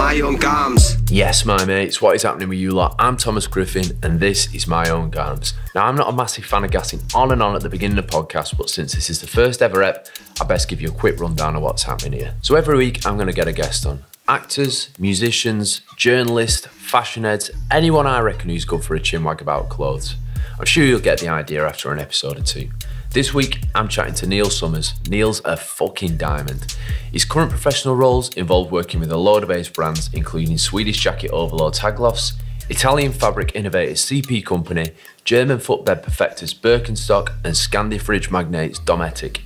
My Own Garms. Yes, my mates, what is happening with you lot? I'm Thomas Griffin and this is My Own Garms. Now, I'm not a massive fan of gassing on and on at the beginning of the podcast, but since this is the first ever ep, I best give you a quick rundown of what's happening here. So every week, I'm going to get a guest on. Actors, musicians, journalists, fashion heads, anyone I reckon who's good for a chinwag about clothes. I'm sure you'll get the idea after an episode or two. This week, I'm chatting to Neil Summers. Neil's a fucking diamond. His current professional roles involve working with a load of ace brands, including Swedish jacket overlords Haglofs, Italian fabric innovators CP Company, German footbed perfectors Birkenstock, and scandi fridge magnates Dometic.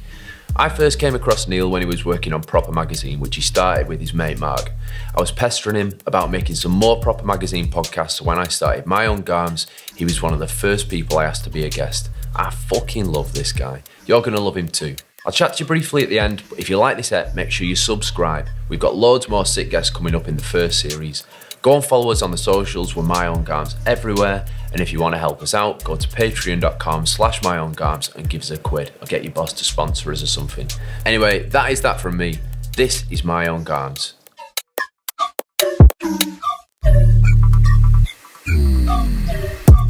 I first came across Neil when he was working on Proper Magazine, which he started with his mate Mark. I was pestering him about making some more Proper Magazine podcasts, so when I started My Own Garms, he was one of the first people I asked to be a guest. I fucking love this guy. You're going to love him too. I'll chat to you briefly at the end, but if you like this ep, make sure you subscribe. We've got loads more sick guests coming up in the first series. Go and follow us on the socials. We're My Own Garms everywhere. And if you want to help us out, go to patreon.com/myowngarms and give us a quid. Or get your boss to sponsor us or something. Anyway, that is that from me. This is My Own Garms.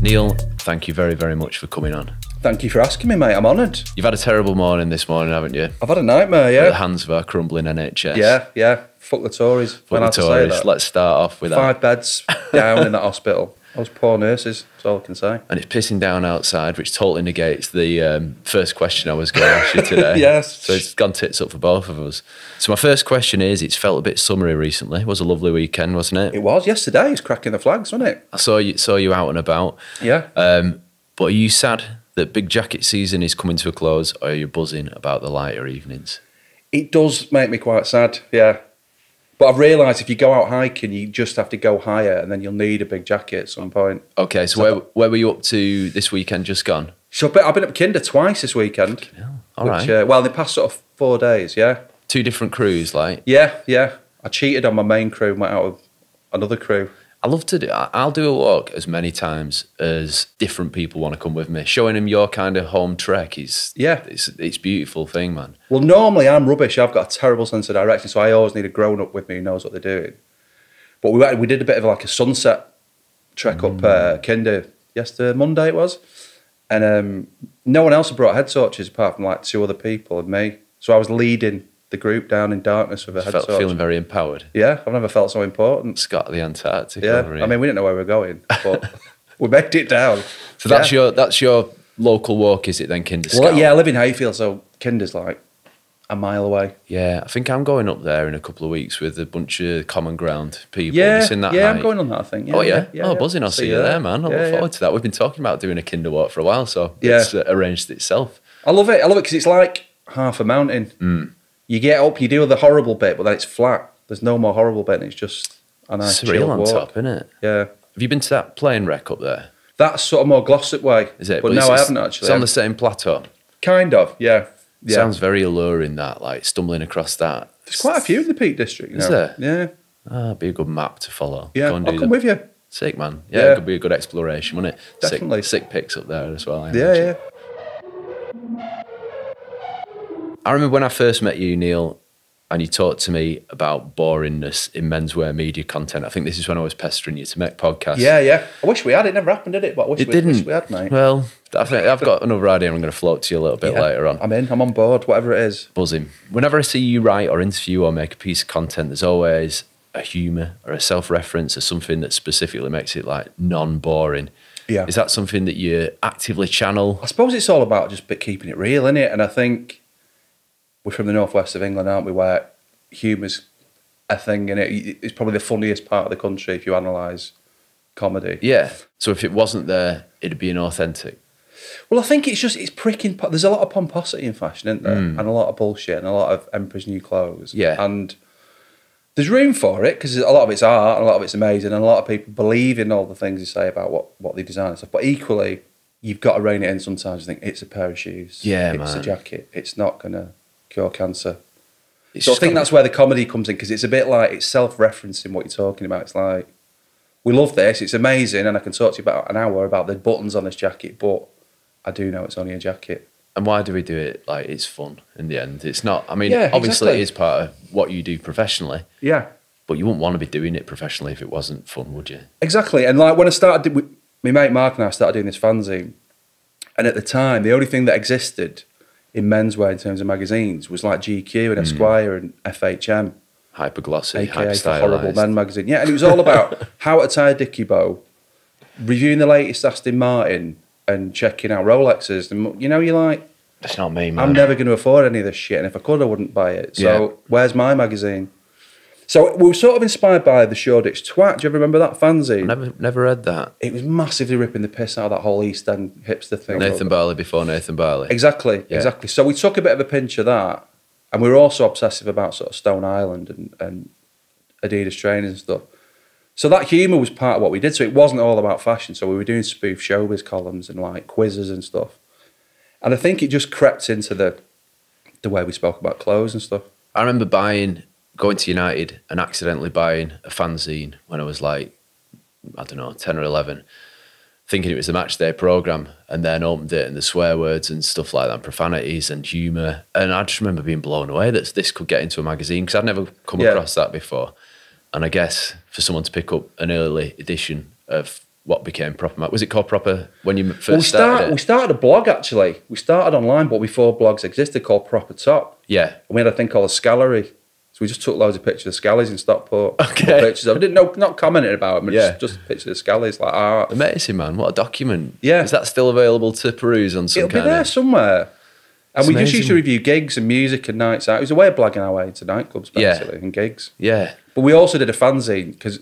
Neil, thank you very, very much for coming on. Thank you for asking me, mate. I'm honoured. You've had a terrible morning this morning, haven't you? I've had a nightmare, yeah. At the hands of our crumbling NHS. Yeah. Fuck the Tories. Fuck the Tories. Let's start off with 5 beds down in that hospital. Those poor nurses, that's all I can say. And it's pissing down outside, which totally negates the first question I was going to ask you today. Yes. So it's gone tits up for both of us. So my first question is, it's felt a bit summery recently. It was a lovely weekend, wasn't it? It was. Yesterday, it's cracking the flags, wasn't it? I saw you out and about. Yeah. But are you sad that big jacket season is coming to a close, or are you buzzing about the lighter evenings? It does make me quite sad, yeah. But I've realised if you go out hiking, you just have to go higher and then you'll need a big jacket at some point. Okay, so where were you up to this weekend just gone? So I've been up Kinder twice this weekend. All right. Well, in the past sort of 4 days, yeah. 2 different crews, like? Yeah. I cheated on my main crew and went out with another crew. I love to do. I'll do a walk as many times as different people want to come with me. Showing them your kind of home trek is it's a beautiful thing, man. Well, normally I'm rubbish. I've got a terrible sense of direction, so I always need a grown up with me who knows what they're doing. But we did a bit of like a sunset trek up Kinder yesterday, Monday it was, and no one else had brought head torches apart from like 2 other people and me. So I was leading the group down in darkness with a head torch. Feeling very empowered. Yeah, I've never felt so important. Scott of the Antarctic. Yeah, I mean, we didn't know where we were going, but we made it down. So that's your local walk, is it then, Kinder Scout? Well, yeah, I live in Hayfield, so Kinder's like a mile away. Yeah, I think I'm going up there in a couple of weeks with a bunch of common ground people. Yeah, I'm going on that, I think. Yeah, oh, yeah? Buzzing. I'll see you there, man. I look forward to that. We've been talking about doing a Kinder walk for a while, so it's arranged itself. I love it because it's like half a mountain. You get up, you do the horrible bit, but then it's flat. There's no more horrible bit, and it's just a nice surreal on walk. top, isn't it? Yeah. Have you been to that plane wreck up there? That's sort of more Glossop way. Is it? But no, I haven't actually. It's on the same plateau? Kind of, yeah. Sounds very alluring, that, like stumbling across that. There's quite a few in the Peak District. Is there? Yeah. It'd be a good map to follow. Yeah, I'll come with you. Sick, man. Yeah, it could be a good exploration, wouldn't it? Definitely. Sick pics up there as well. Yeah. I remember when I first met you, Neil, and you talked to me about boringness in menswear media content. I think this is when I was pestering you to make podcasts. Yeah. I wish we had. It never happened, did it? But I wish we had, mate. Well, I've got another idea I'm going to float to you a little bit later on. I'm on board, whatever it is. Buzzing. Whenever I see you write or interview or make a piece of content, there's always a humour or a self-reference or something that specifically makes it like non-boring. Yeah. Is that something that you actively channel? I suppose it's all about just keeping it real, isn't it? And I think we're from the northwest of England, aren't we, where humour's a thing, and it's probably the funniest part of the country if you analyse comedy. Yeah. So if it wasn't there, it'd be inauthentic. Well, I think it's pricking. There's a lot of pomposity in fashion, isn't there? And a lot of bullshit and a lot of Emperor's New Clothes. Yeah. And there's room for it because a lot of it's art and a lot of it's amazing, and a lot of people believe in all the things you say about what they design and stuff. But equally, you've got to rein it in sometimes. You think it's a pair of shoes. Yeah, it's man. a jacket. It's not going to cure cancer. So I think that's where the comedy comes in, because it's a bit like it's self-referencing what you're talking about. It's like, we love this, it's amazing, and I can talk to you about an hour about the buttons on this jacket, but I do know it's only a jacket. And why do we do it? Like, it's fun in the end. It's not, I mean, Yeah, obviously exactly. it is part of what you do professionally. Yeah. But you wouldn't want to be doing it professionally if it wasn't fun, would you? Exactly. And like when I started, my mate Mark and I started doing this fanzine, and at the time, the only thing that existed in menswear in terms of magazines was like GQ and Esquire and FHM. Hyperglossy, AKA for Horrible Men magazine. Yeah, and it was all about how to tie a dicky bow, reviewing the latest Aston Martin and checking out Rolexes. And, you know, you're like... That's not me, man. I'm never going to afford any of this shit, and if I could, I wouldn't buy it. So where's my magazine? So we were sort of inspired by the Shoreditch Twat. Do you ever remember that fanzine? Never read that. It was massively ripping the piss out of that whole East End hipster thing. Nathan Barley before Nathan Barley. Exactly, exactly. So we took a bit of a pinch of that, and we were also obsessive about sort of Stone Island and Adidas trainers and stuff. So that humour was part of what we did. So it wasn't all about fashion. So we were doing spoof showbiz columns and like quizzes and stuff. And I think it just crept into the way we spoke about clothes and stuff. I remember going to United and accidentally buying a fanzine when I was like, I don't know, 10 or 11, thinking it was a match day programme, and then opened it and the swear words and stuff like that, and profanities and humour. And I just remember being blown away that this could get into a magazine, because I'd never come across that before. And I guess for someone to pick up an early edition of what became Proper was it called Proper when you first started it? We started a blog, actually. We started online, but before blogs existed, called Proper Top. Yeah. And we had a thing called a Scallery. So we just took loads of pictures of scallies in Stockport. Okay. Pictures of, I didn't know, not commenting about them, just pictures of scallies, like art. Amazing, man. What a document. Yeah. Is that still available to peruse on some It'll be there somewhere. And we just used to review gigs and music and nights out. It was a way of blagging our way into nightclubs, basically, and gigs. Yeah. But we also did a fanzine, because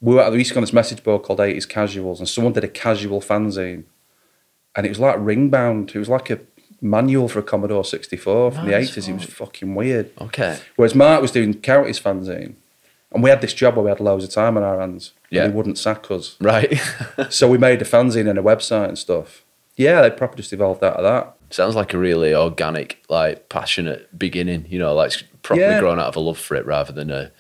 we used to go on this message board called 80s Casuals, and someone did a casual fanzine. And it was like ring bound. It was like a manual for a Commodore 64 from the 80s. It was fucking weird. Okay. Whereas Mark was doing Counties fanzine, and we had this job where we had loads of time on our hands. Yeah. And they wouldn't sack us. Right. So we made a fanzine and a website and stuff. Yeah, they probably just evolved out of that. Sounds like a really organic, like passionate beginning, you know, like properly grown out of a love for it rather than a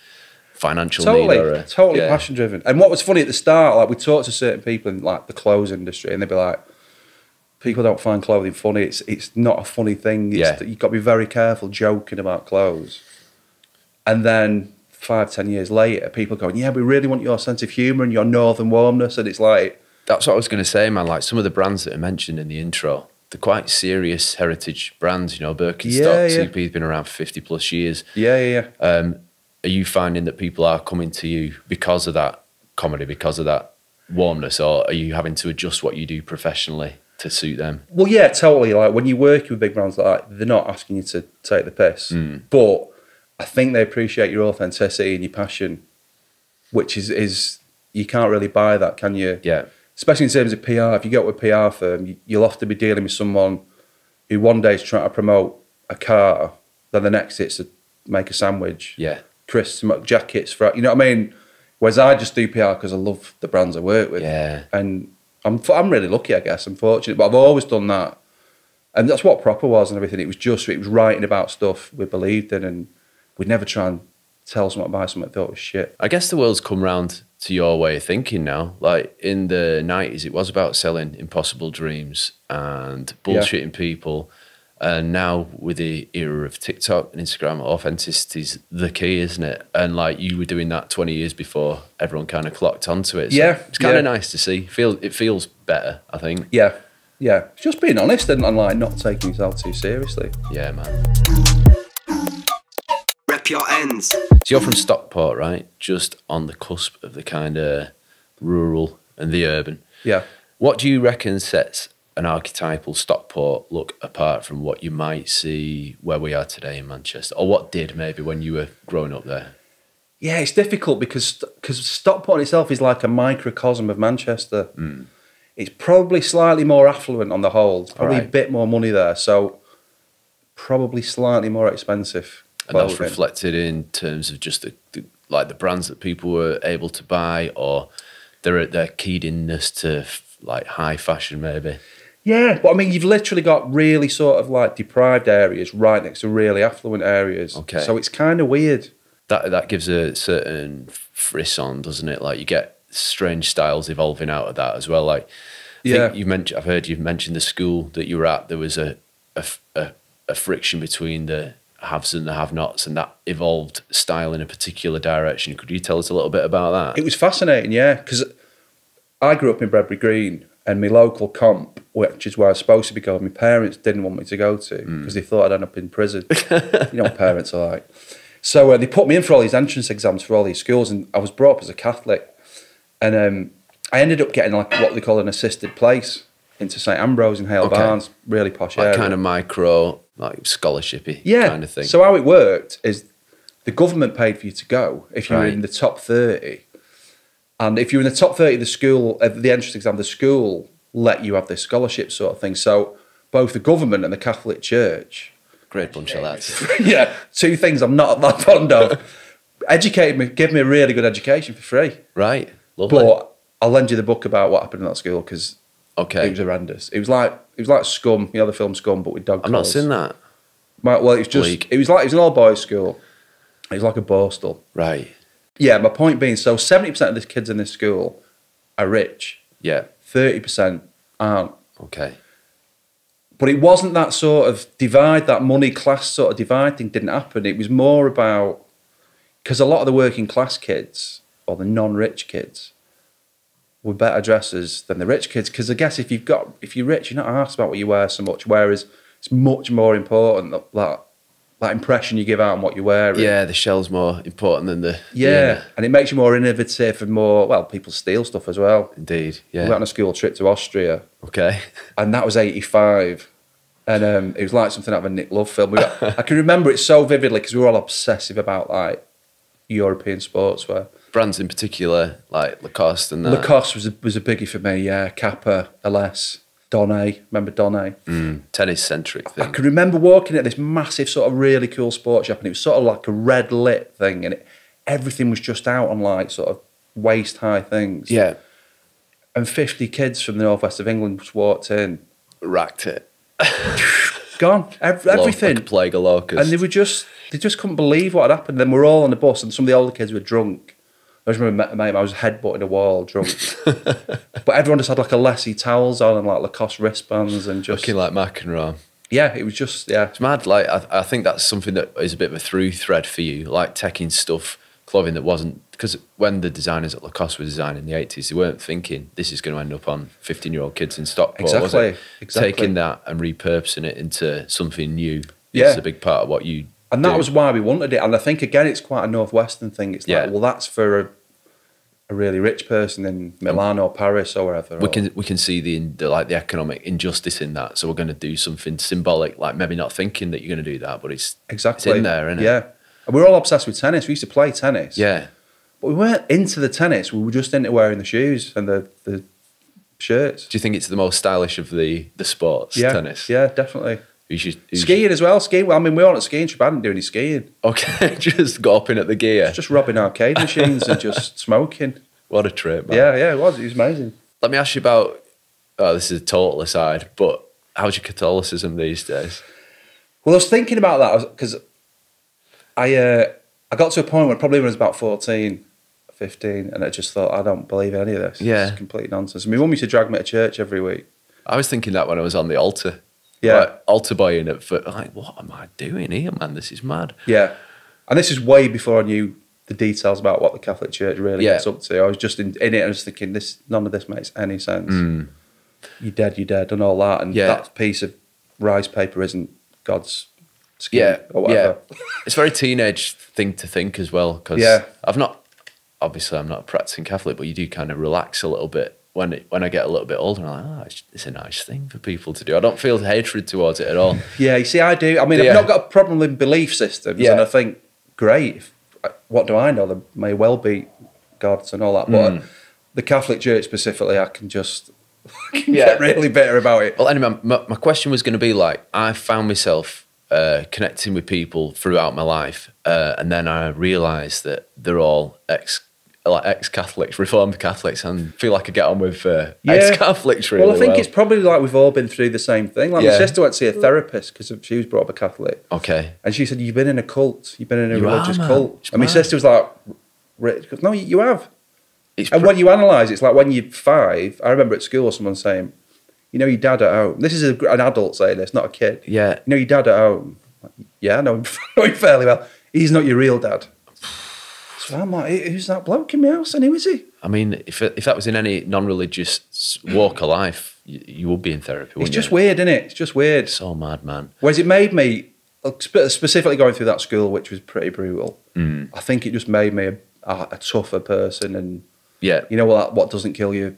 financial need or a... Totally passion driven. And what was funny at the start, like we talked to certain people in like the clothes industry, and they'd be like, people don't find clothing funny. It's not a funny thing. You've got to be very careful joking about clothes. And then 5-10 years later, people going, yeah, we really want your sense of humour and your northern warmness. And it's like... That's what I was going to say, man. Like some of the brands that I mentioned in the intro, they're quite serious heritage brands, you know, Birkenstock, CP's been around for 50 plus years. Yeah. Are you finding that people are coming to you because of that comedy, because of that warmness, or are you having to adjust what you do professionally to suit them? Well, yeah, totally. Like when you're working with big brands like that, they're not asking you to take the piss. But I think they appreciate your authenticity and your passion, which is you can't really buy that, can you? Yeah. Especially in terms of PR. If you go to a PR firm, you'll often be dealing with someone who one day is trying to promote a car, then the next it's to make a sandwich. Yeah. Chris jackets for, you know what I mean? Whereas I just do PR because I love the brands I work with. Yeah. And I'm really lucky, I guess. I'm fortunate, but I've always done that. And that's what Proper was and everything. It was writing about stuff we believed in, and we'd never try and tell someone to buy something I thought was shit. I guess the world's come round to your way of thinking now. Like in the 90s, it was about selling impossible dreams and bullshitting people. And now with the era of TikTok and Instagram, authenticity is the key, isn't it? And like you were doing that 20 years before everyone kind of clocked onto it. So it's kind of nice to see. It feels better, I think. Yeah. It's just being honest and like not taking yourself too seriously. Yeah, man. Rep your ends. So you're from Stockport, right? Just on the cusp of the kind of rural and the urban. Yeah. What do you reckon sets an archetypal Stockport look apart from what you might see where we are today in Manchester, or what did maybe when you were growing up there? Yeah, it's difficult because Stockport itself is like a microcosm of Manchester. It's probably slightly more affluent on the whole. It's probably a bit more money there, so probably slightly more expensive. And that's reflected in terms of just the brands that people were able to buy, or their keyed-inness to like high fashion maybe. Yeah, but I mean, you've literally got really sort of like deprived areas right next to really affluent areas. Okay. So it's kind of weird. That gives a certain frisson, doesn't it? Like you get strange styles evolving out of that as well. Like, I've heard you mention the school that you were at. There was a friction between the haves and the have-nots, and that evolved style in a particular direction. Could you tell us a little bit about that? It was fascinating, yeah, because I grew up in Bredbury Green, and my local comp, which is where I was supposed to be going, my parents didn't want me to go to because they thought I'd end up in prison. You know what parents are like. So they put me in for all these entrance exams for all these schools, and I was brought up as a Catholic. And I ended up getting like what they call an assisted place into St Ambrose in Hale Barnes, really posh area. Like kind of micro, like scholarship-y kind of thing. So how it worked is the government paid for you to go if you were in the top 30. And if you were in the top 30 of the school, the entrance exam, the school let you have this scholarship sort of thing. So both the government and the Catholic Church. Great bunch of lads. Yeah, two things I'm not that fond of. Educated me, gave me a really good education for free. Right, lovely. But I'll lend you the book about what happened in that school because it was horrendous. It was like Scum, you know the film Scum, but with dog I've not seen that. Well, it was just, it was an all boys school. It was like a borstal. Right. Yeah, my point being, so 70% of the kids in this school are rich. Yeah. 30% aren't. Okay. But it wasn't that sort of divide, that money class sort of divide thing didn't happen. It was more about, because a lot of the working class kids, or the non-rich kids, were better dressers than the rich kids. Because I guess if you're rich, you're not asked about what you wear so much, whereas it's much more important that impression you give out on what you're wearing. Yeah, the shell's more important than the... Yeah, and it makes you more innovative and more... Well, people steal stuff as well. Indeed, yeah. We went on a school trip to Austria. Okay. And that was 85. And it was like something out of a Nick Love film. I can remember it so vividly because we were all obsessive about, like, European sportswear. Brands in particular, like Lacoste and that. Lacoste was a biggie for me, yeah. Kappa, LS, Donne. Remember Donne? Tennis-centric thing. I can remember walking at this massive sort of really cool sports shop and it was sort of like a red lit thing and everything was just out on like sort of waist high things. Yeah. And 50 kids from the northwest of England just walked in. Racked it. Gone. Everything. Like a plague of locusts. And they just couldn't believe what had happened. Then we're all on the bus and some of the older kids were drunk. I just remember I was headbutting a wall drunk. But everyone just had like a Lessie towels on and like Lacoste wristbands and just... Looking like McEnroe. Yeah, it was just, yeah. It's mad. Like, I think that's something that is a bit of a through thread for you, like taking stuff, clothing that wasn't... Because when the designers at Lacoste were designing in the 80s, they weren't thinking this is going to end up on 15-year-old kids in Stockport, was it? Exactly. Taking that and repurposing it into something new is a big part of what you And that was why we wanted it. And I think, again, it's quite a Northwestern thing. It's like, well, that's for a really rich person in Milan or Paris or wherever. We can see the economic injustice in that. So we're going to do something symbolic, like maybe not thinking that you're going to do that, but it's in there, isn't it? Yeah. And we're all obsessed with tennis. We used to play tennis. Yeah. But we weren't into the tennis. We were just into wearing the shoes and the shirts. Do you think it's the most stylish of the sports, tennis? Yeah, definitely. Skiing as well. Skiing. Well, I mean, we were on a skiing trip. I didn't do any skiing. Okay, just gawping at the gear. Just robbing arcade machines and just smoking. What a trip, man. Yeah, it was. It was amazing. Let me ask you about, this is a total aside, but how's your Catholicism these days? Well, I was thinking about that because I got to a point where probably when I was about 14, 15, and I just thought, I don't believe any of this. Yeah. It's complete nonsense. My mum used to drag me to church every week. I was thinking that when I was on the altar. Yeah. Like, altar boying it for, like, what am I doing here, man? This is mad. Yeah. And this is way before I knew the details about what the Catholic Church really gets up to. I was just in it and I was thinking, none of this makes any sense. You're dead, and all that. And that piece of rice paper isn't God's skin or whatever. Yeah. It's a very teenage thing to think as well, because obviously I'm not a practicing Catholic, but you do kind of relax a little bit when I get a little bit older. I'm like, it's a nice thing for people to do. I don't feel hatred towards it at all. Yeah, you see, I do. I mean, I've not got a problem with belief systems, and I think, great, what do I know? There may well be gods and all that, but the Catholic Church specifically, I can just get really bitter about it. Well, anyway, my question was going to be like, I found myself connecting with people throughout my life, and then I realised that they're all ex-Catholics, Reformed Catholics, and feel like I get on with ex-Catholics really well. I think it's probably like we've all been through the same thing. Like my sister went to see a therapist because she was brought up a Catholic. Okay. And she said, you've been in a cult. You've been in a religious cult. And my sister was like, no, you have. And when you analyse, it's like when you're 5, I remember at school someone saying, you know your dad at home. This is an adult saying this, not a kid. Yeah. You know your dad at home. yeah, I know him fairly well. He's not your real dad. So I'm like, who's that bloke in my house? And who is he? I mean, if that was in any non-religious walk of life, you would be in therapy, wouldn't It's just weird, isn't it? It's just weird. So mad, man. Whereas it made me, specifically going through that school, which was pretty brutal, I think it just made me a tougher person. And, yeah, you know what doesn't kill you?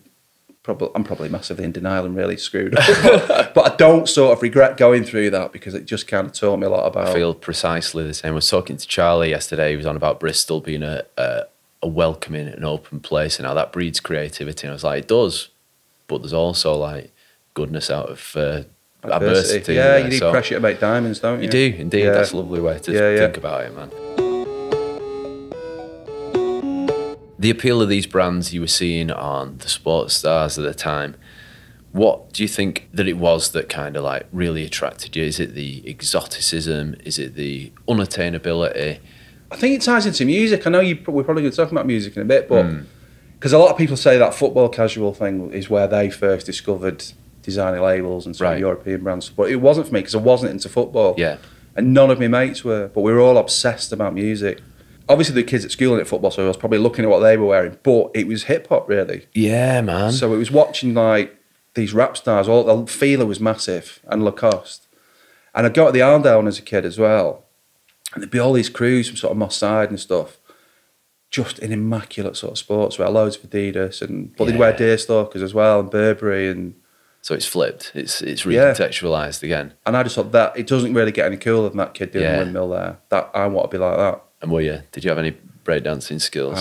I'm probably massively in denial and really screwed up. But I don't sort of regret going through that because it just kind of taught me a lot about... I feel precisely the same. I was talking to Charlie yesterday. He was on about Bristol being a welcoming and open place and how that breeds creativity. And I was like, it does. But there's also like goodness out of adversity. Yeah, you need pressure to make diamonds, don't you? You do, indeed. Yeah. That's a lovely way to think about it, man. The appeal of these brands you were seeing on the sports stars at the time, what do you think that it was that kind of like really attracted you? Is it the exoticism? Is it the unattainability? I think it ties into music. I know we're probably going to talk about music in a bit, but because a lot of people say that football casual thing is where they first discovered designing labels and some European brands, but it wasn't for me because I wasn't into football. Yeah. And none of my mates were, but we were all obsessed about music. Obviously, the kids at school and at football, so I was probably looking at what they were wearing, but it was hip hop, really. Yeah, man. So it was watching like these rap stars. All the Fila was massive and Lacoste, and I'd go to the Arndale as a kid as well, and there'd be all these crews from sort of Moss Side and stuff, just in immaculate sort of sportswear, loads of Adidas, but they'd wear Deerstalkers as well and Burberry and. So it's flipped. It's recontextualised again. And I just thought that it doesn't really get any cooler than that kid doing the windmill there. That I want to be like that. And did you have any breakdancing skills?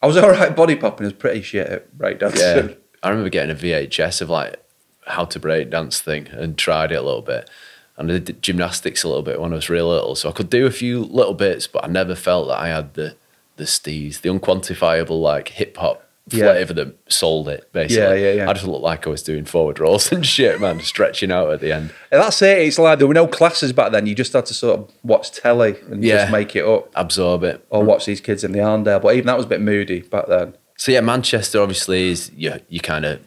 I was all right body popping. I was pretty shit at breakdancing. Yeah, I remember getting a VHS of like how to breakdance thing and tried it a little bit. And I did gymnastics a little bit when I was real little, so I could do a few little bits, but I never felt that I had the steez, the unquantifiable like hip hop flavour that sold it, basically. Yeah. I just looked like I was doing forward rolls and shit, man, stretching out at the end. And that's it. It's like there were no classes back then. You just had to sort of watch telly and just make it up. Absorb it. Or watch these kids in the Arndale. But even that was a bit moody back then. So yeah, Manchester obviously is your kind of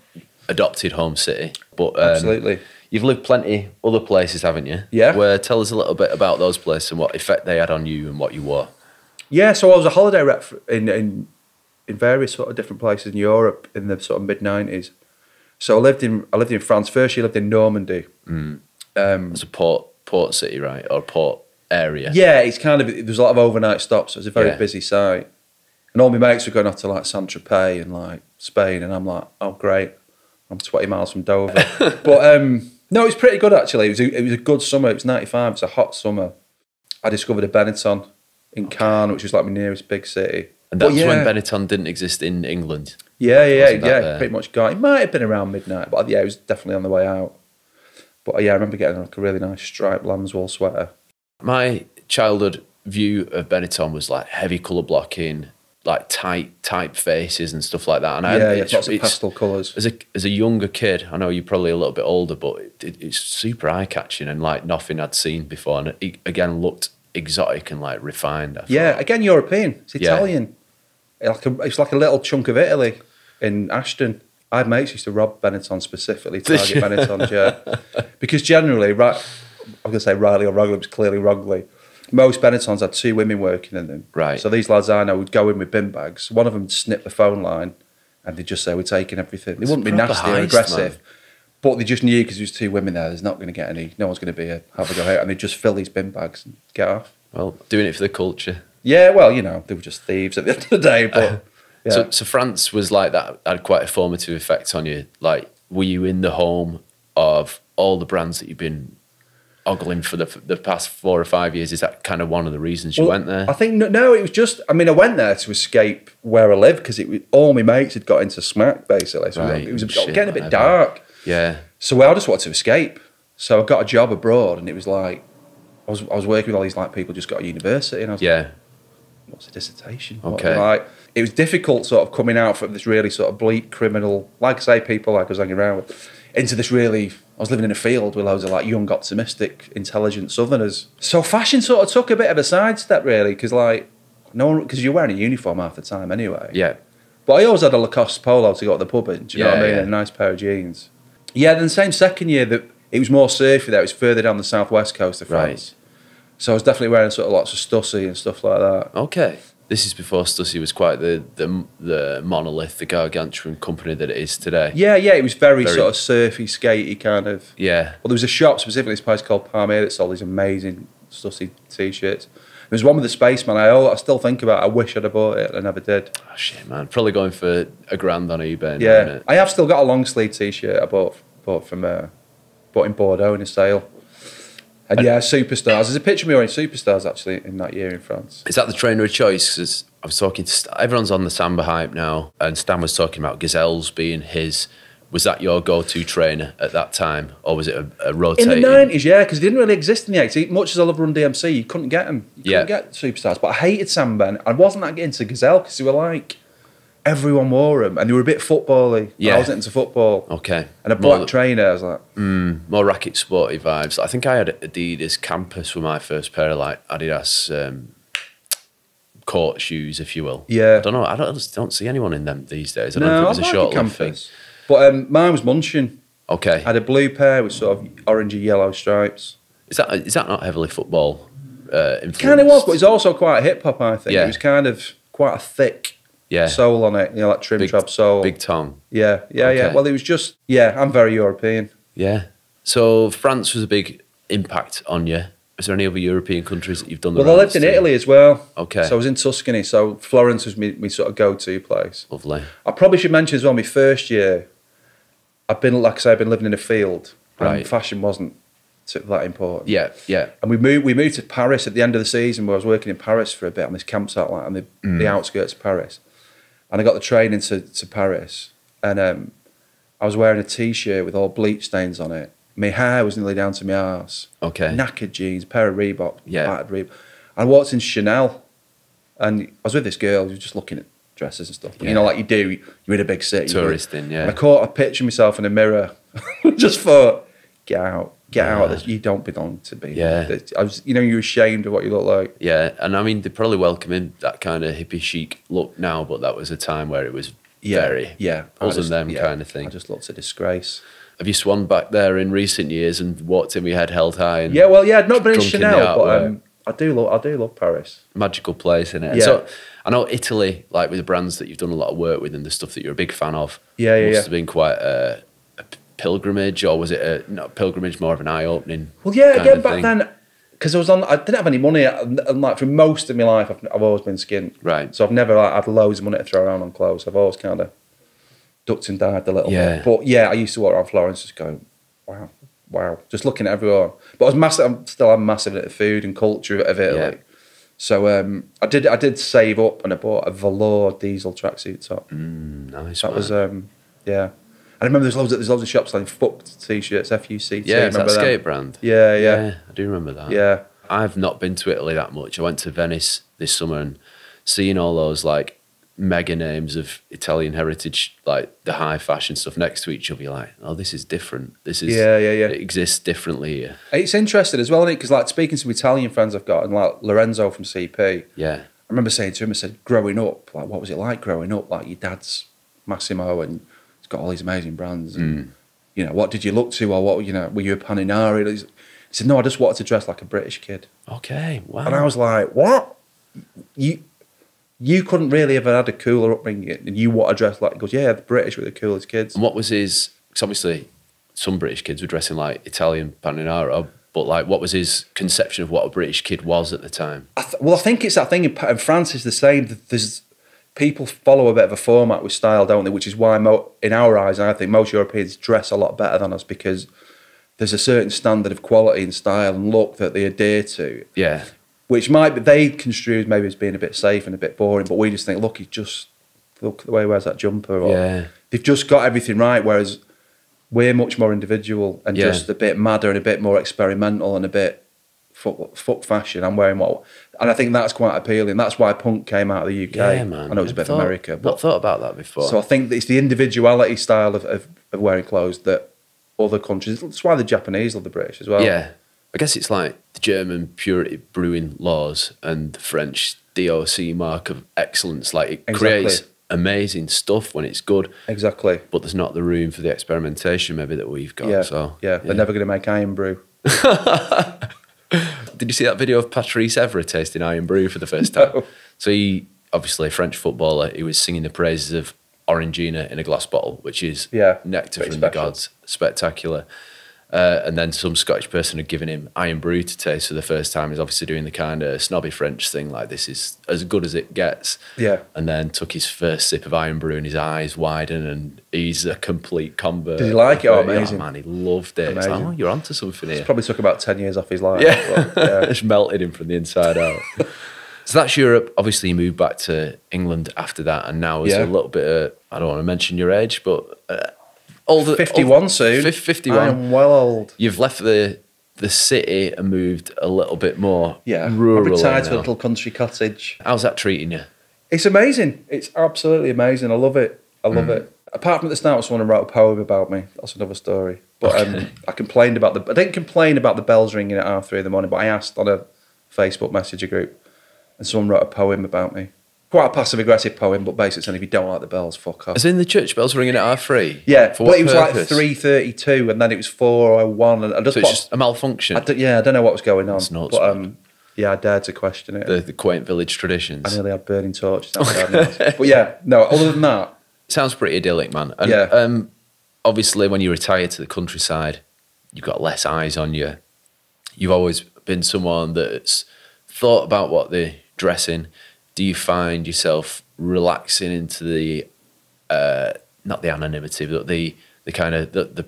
adopted home city. But absolutely. You've lived plenty other places, haven't you? Yeah. Tell us a little bit about those places and what effect they had on you and what you wore. Yeah, so I was a holiday rep in various sort of different places in Europe in the sort of mid-90s. So I lived in France. First year I lived in Normandy. It's a port city, right? Or port area. Yeah, it's kind of, there's a lot of overnight stops, so it's a very busy site. And all my mates were going off to like Saint-Tropez and like Spain, and I'm like, oh great, I'm 20 miles from Dover. But no, it was pretty good actually. It was a good summer. It was 95, it's a hot summer. I discovered a Benetton in Caen, which was like my nearest big city. And that was when Benetton didn't exist in England. Yeah, pretty much gone. It might have been around midnight, but yeah, it was definitely on the way out. But yeah, I remember getting like a really nice striped lambswool sweater. My childhood view of Benetton was like heavy colour blocking, like tight typefaces and stuff like that. And lots of pastel colours. As a younger kid, I know you're probably a little bit older, but it's super eye catching and like nothing I'd seen before. And it again looked exotic and like refined. Again European. It's Italian. It's like a little chunk of Italy in Ashton. I had mates who used to rob Benetton specifically, target Benettons, because generally, I'm going to say rightly or wrongly, it was clearly wrongly, most Benettons had two women working in them. Right. So these lads I know would go in with bin bags. One of them would snip the phone line and they'd just say, we're taking everything. They wouldn't be nasty or aggressive, man. But they just knew because there was two women there's not going to get any, no one's going to have a go out, and they'd just fill these bin bags and get off. Well, doing it for the culture. Yeah, well, you know, they were just thieves at the end of the day. But so France was like that, had quite a formative effect on you. Like, were you in the home of all the brands that you've been ogling for the past 4 or 5 years? Is that kind of one of the reasons you went there? I think, no, it was just, I went there to escape where I live because all my mates had got into smack, basically. So it was getting a bit dark. Yeah. So I just wanted to escape. So I got a job abroad, and it was like, I was working with all these like people just got a university, and I was like, what's a dissertation? Okay. It was difficult sort of coming out from this really sort of bleak criminal, like I say, people like I was hanging around with, into this really, I was living in a field with loads of like young, optimistic, intelligent Southerners. So fashion sort of took a bit of a sidestep really, because like, because you're wearing a uniform half the time anyway. Yeah. But I always had a Lacoste polo to go to the pub in, do you know what I mean? And a nice pair of jeans. Yeah, then the same second year that it was more surfy there, it was further down the southwest coast of France. So I was definitely wearing sort of lots of Stussy and stuff like that. Okay. This is before Stussy was quite the monolith, the gargantuan company that it is today. Yeah, it was very sort of surfy, skatey kind of. Yeah. Well, there was a shop specifically, this place called Palmier, that sold these amazing Stussy t-shirts. There was one with the spaceman. I still think about it. I wish I'd have bought it. I never did. Oh, shit, man. Probably going for $1,000 on eBay. Yeah. Now, I have still got a long sleeve t-shirt I bought in Bordeaux in a sale. And yeah, Superstars. There's a picture of me wearing Superstars actually in that year in France. Is that the trainer of choice? Because I was talking to everyone's on the Samba hype now, and Stan was talking about Gazelles being his. Was that your go-to trainer at that time, or was it a rotating? In the 90s, yeah, because they didn't really exist in the 80s. Much as I love Run DMC, you couldn't get them. You couldn't get Superstars. But I hated Samba, and I wasn't that into Gazelle because they were like, everyone wore them, and they were a bit football-y. Yeah. I wasn't into football. Okay. And a black trainer, I was like... more racket sporty vibes. I think I had Adidas Campus for my first pair of like Adidas court shoes, if you will. Yeah. I don't know. I don't see anyone in them these days. I No, don't think it was I a like short-lived thing. But mine was Munchen. Okay. I had a blue pair with sort of orangey yellow stripes. Is that not heavily football influenced? Kind of was, but it's also quite hip hop, I think. Yeah. It was kind of quite a thick sole on it, like trim trap sole. Big tongue. Yeah. Okay. Well, it was just, I'm very European. Yeah. So France was a big impact on you. Is there any other European countries that you've done the Well, I lived in Italy as well. Okay. So I was in Tuscany, so Florence was my sort of go-to place. Lovely. I probably should mention as well, my first year, I've been living in a field. Right. And fashion wasn't that important. Yeah. And we moved to Paris at the end of the season, where I was working in Paris for a bit on this campsite, like on the outskirts of Paris. And I got the train into Paris, and I was wearing a t-shirt with all bleach stains on it. My hair was nearly down to my arse. Okay. Knackered jeans, pair of Reebok, battered Reebok. I walked in Chanel, and I was with this girl who was just looking at dresses and stuff. You know, like you do, you're in a big city. Touristing, yeah. And I caught a picture of myself in a mirror. Just thought, get out of this. You don't belong to be. Yeah. I was, you're ashamed of what you look like. Yeah, and I mean, they probably welcome in that kind of hippie chic look now, but that was a time where it was very us and them kind of thing. I just looked a disgrace. Have you swung back there in recent years and walked in with your head held high? And I'd not been in Chanel, but I do love Paris. Magical place, isn't it? Yeah. So I know Italy, like with the brands that you've done a lot of work with and the stuff that you're a big fan of, must have been quite a pilgrimage, or was it not a pilgrimage, more of an eye-opening? Well, again back then, because I didn't have any money, and like for most of my life, I've always been skint. Right. So I've never had loads of money to throw around on clothes. I've always kind of ducked and dived a little bit. But I used to walk around Florence just going, wow, just looking at everyone. But I was massive. I'm massive into food and culture of Italy. Yeah. So I did save up, and I bought a velour diesel tracksuit top. Nice. That was I remember there's loads of shops selling fucked t-shirts, FUCT. Yeah, it's that skate brand. Yeah, I do remember that. Yeah. I've not been to Italy that much. I went to Venice this summer, and seeing all those like mega names of Italian heritage, like the high fashion stuff next to each other, you're like, oh, this is different. This is it exists differently here. It's interesting as well, isn't it? Because like speaking to Italian friends I've got, and like Lorenzo from CP, I remember saying to him, I said, growing up, like what was it like growing up? Like your dad's Massimo, and he's got all these amazing brands, and what did you look to, or what were you a Paninari? He said, no, I just wanted to dress like a British kid. Okay, wow. And I was like, what? You couldn't really have had a cooler upbringing, and you want to dress like... He goes, yeah, the British were the coolest kids. And what was his... Because obviously, some British kids were dressing like Italian Paninaro, but like, what was his conception of what a British kid was at the time? I think it's that thing in France is the same. There's people follow a bit of a format with style, don't they? Which is why, in our eyes, I think most Europeans dress a lot better than us, because there's a certain standard of quality and style and look that they adhere to. Yeah. Which might be, they construed maybe as being a bit safe and a bit boring, but we just think, look at the way he wears that jumper. Or they've just got everything right, whereas we're much more individual and just a bit madder and a bit more experimental and a bit fuck fashion. I'm wearing what... And I think that's quite appealing. That's why punk came out of the UK. Yeah, man. I know it's a bit of America. But not thought about that before. So I think that it's the individuality style of wearing clothes that other countries... That's why the Japanese love the British as well. Yeah. I guess it's like the German purity brewing laws and the French DOC mark of excellence. Like it creates amazing stuff when it's good. Exactly. But there's not the room for the experimentation maybe that we've got. Yeah, they're never going to make iron brew. Did you see that video of Patrice Evra tasting Iron Brew for the first time? No. So he, obviously a French footballer, he was singing the praises of Orangina in a glass bottle, which is nectar from the gods, spectacular. And then some Scottish person had given him Iron Brew to taste for the first time. He's obviously doing the kind of snobby French thing, like this is as good as it gets. Yeah. And then took his first sip of Iron Brew and his eyes widen and he's a complete convert. Did he like it? Oh, amazing. Yeah, man, he loved it. It's like, oh, you're onto something here. It probably took about 10 years off his life. Yeah, but, it's melted him from the inside out. So that's Europe. Obviously, you moved back to England after that, and now is a little bit of, I don't want to mention your age, but older. 51 soon. 51. I am well old. You've left the city and moved a little bit more Yeah. rural. I retired to a now. little country cottage. How's that treating you? It's amazing. It's absolutely amazing. I love it. I love it. Apart from at the start, someone wrote a poem about me. That's another story. But I complained about I didn't complain about the bells ringing at 3:30 in the morning, but I asked on a Facebook messenger group, and someone wrote a poem about me. Quite a passive-aggressive poem, but basically saying if you don't like the bells, fuck off. As in the church bells ringing at 3:30? Yeah, For but what it was purpose? like 3:32, and then it was 4:01, and I just So it's just a malfunction. I don't know what was going on. That's nuts, but man. yeah, I dared to question it. The quaint village traditions. I nearly had burning torches outside my house. But yeah, no, other than that, Sounds pretty idyllic, man. And obviously, when you retire to the countryside, you've got less eyes on you. You've always been someone that's thought about what they're dressing. Do you find yourself relaxing into the, not the anonymity, but the kind of the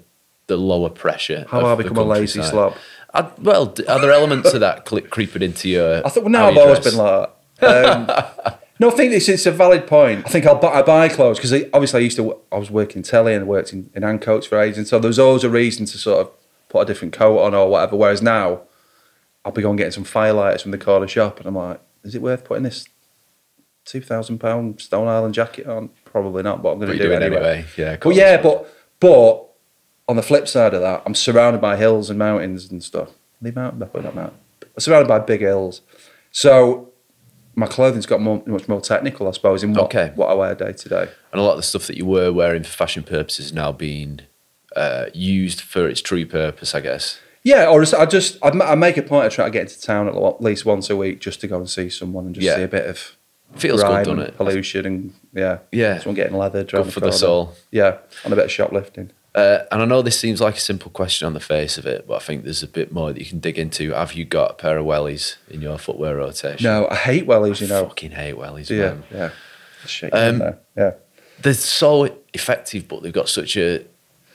lower pressure? how I become a lazy slob. Well, are there elements of that creeping into your? I thought, well, no, I've always been like that. No, I think it's a valid point. I think I buy clothes because obviously I was working telly and worked in Ancoats for ages, and so there was always a reason to sort of put a different coat on or whatever. Whereas now, I'll be going getting some firelighters from the corner shop, and I'm like, is it worth putting this £2,000 Stone Island jacket on? Probably not, but I'm going to do it anyway. Yeah, But yeah, but on the flip side of that, I'm surrounded by hills and mountains and stuff. I'm surrounded by big hills, so my clothing's got much more technical, I suppose, in what I wear day to day. And a lot of the stuff that you were wearing for fashion purposes is now being used for its true purpose, I guess. Yeah, or I make a point of trying to get into town at least once a week just to go and see someone and just see a bit of feels good, doesn't it? Pollution and someone getting leathered. Good for the soul. Yeah, and a bit of shoplifting. And I know this seems like a simple question on the face of it, but I think there's a bit more that you can dig into. Have you got a pair of wellies in your footwear rotation? No, I hate wellies, I fucking hate wellies, man. Yeah. Shit, yeah. They're so effective, but they've got such a,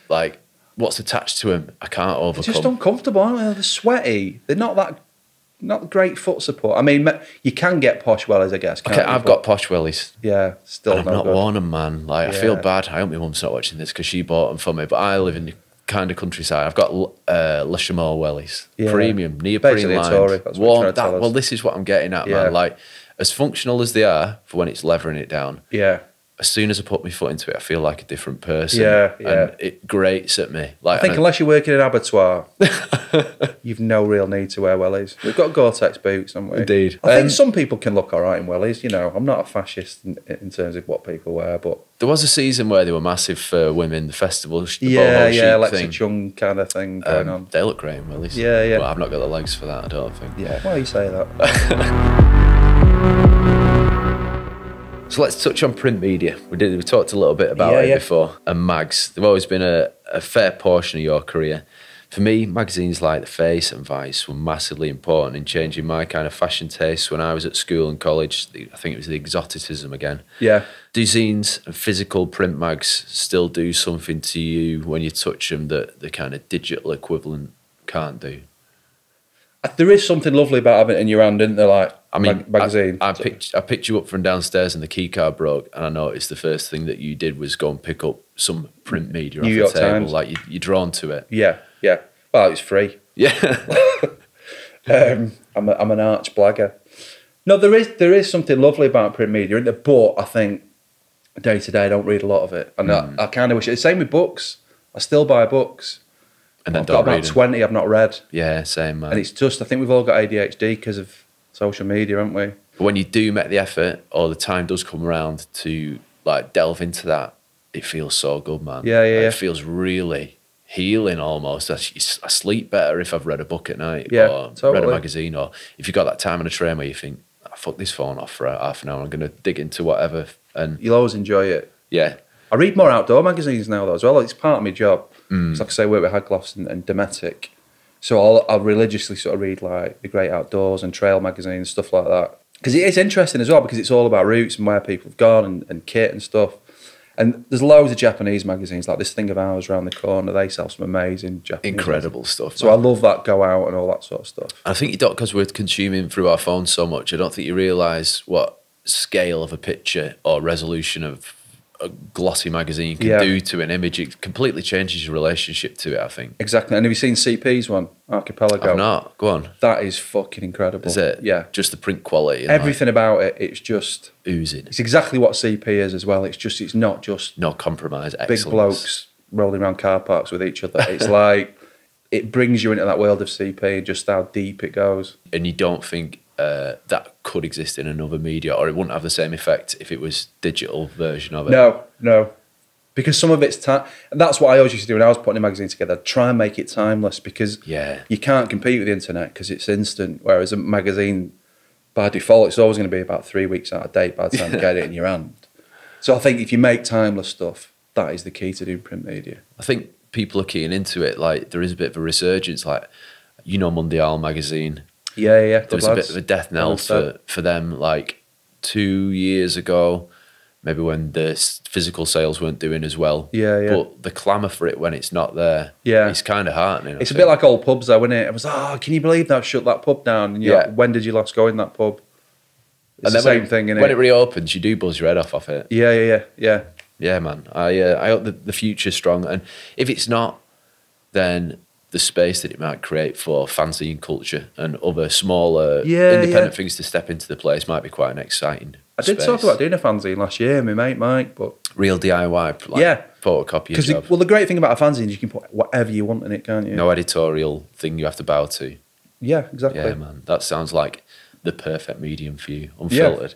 like, what's attached to them, I can't overcome. They're just uncomfortable, aren't they? They're sweaty. They're not great foot support. I mean, you can get posh wellies, I guess. Okay, I've got posh wellies. Yeah, still and I've not worn them, man. Like, I feel bad. I hope my mum's not watching this because she bought them for me. But I live in the kind of countryside. I've got Le Chameau wellies, premium, neoprene lined. Well, this is what I'm getting at, man. Like, as functional as they are for when it's levering it down. Yeah. As soon as I put my foot into it, I feel like a different person. Yeah. And it grates at me. Like, I think unless you're working in an abattoir, you've no real need to wear wellies. We've got Gore-Tex boots, haven't we? Indeed. I think some people can look all right in wellies. You know, I'm not a fascist in terms of what people wear, but there was a season where they were massive for women, the festival, the boho chic Lexi thing. Chung kind of thing going on. They look great in wellies. Yeah. Well, I've not got the legs for that, I don't think. Yeah, well, you say that. So let's touch on print media. We talked a little bit about it before. And mags, they've always been a fair portion of your career. For me, magazines like The Face and Vice were massively important in changing my kind of fashion tastes when I was at school and college. I think it was the exoticism again. Yeah. Do zines and physical print mags still do something to you when you touch them that the kind of digital equivalent can't do? There is something lovely about having it in your hand, isn't there? Like, I mean, magazine. I picked you up from downstairs and the key card broke, and I noticed the first thing that you did was go and pick up some print media New off York the table. Times. Like you're drawn to it. Yeah. Well, it's free. Yeah. I'm an arch blagger. No, there is something lovely about print media, isn't there? But I think day to day I don't read a lot of it, and I kind of wish it. Same with books. I still buy books. And then I've got about 20 I've not read. Yeah, same, man. And it's just, I think we've all got ADHD because of social media, haven't we? But when you do make the effort, or the time does come around to like delve into that, it feels so good, man. Yeah. It feels really healing almost. I sleep better if I've read a book at night or totally. read a magazine, or if you've got that time on a train where you think, oh, fuck this phone off for half an hour, I'm going to dig into whatever. And you'll always enjoy it. Yeah. I read more outdoor magazines now though as well. It's part of my job. It's like I say, I work with Haglofs and Dometic. So I'll religiously sort of read like The Great Outdoors and trail magazines, stuff like that. Because it is interesting as well, because it's all about routes and where people have gone and kit and stuff. And there's loads of Japanese magazines, like this thing of ours around the corner. They sell some amazing Japanese incredible magazines. stuff. So I love that go out and all that sort of stuff. I think you don't, because we're consuming through our phones so much, I don't think you realise what scale of a picture or resolution of a glossy magazine can do to an image. It completely changes your relationship to it, I think. Exactly. And have you seen CP's one, Archipelago? I've not. Go on. That is fucking incredible. Is it? Yeah. Just the print quality. And everything about it, it's just oozing. It's exactly what CP is as well. It's not just no compromise. Excellence. Big blokes rolling around car parks with each other. It's like it brings you into that world of CP and just how deep it goes. And you don't think that could exist in another media, or it wouldn't have the same effect if it was digital version of it? No. Because some of it's time. And that's what I always used to do when I was putting a magazine together. Try and make it timeless, because you can't compete with the internet because it's instant. Whereas a magazine, by default, it's always going to be about 3 weeks out of date by the time you get it in your hand. So I think if you make timeless stuff, that is the key to doing print media. I think people are keying into it. Like, there is a bit of a resurgence. Like, Mondial magazine. Yeah. There was a bit of a death knell for them, like 2 years ago, maybe when the physical sales weren't doing as well. Yeah. But the clamour for it when it's not there, it's kind of heartening. It's a bit like old pubs though, isn't it? It was, can you believe they've shut that pub down? And you're like, when did you last go in that pub? It's the same thing, innit? When it reopens, you do buzz your head off it. Yeah. Yeah, man. I hope the future's strong. And if it's not, then the space that it might create for fanzine culture and other smaller independent things to step into the place might be quite an exciting I did talk about doing a fanzine last year, my mate Mike, but real DIY, photocopy job. Well, the great thing about a fanzine is you can put whatever you want in it, can't you? No editorial thing you have to bow to. Yeah, exactly. Yeah, man. That sounds like the perfect medium for you, unfiltered.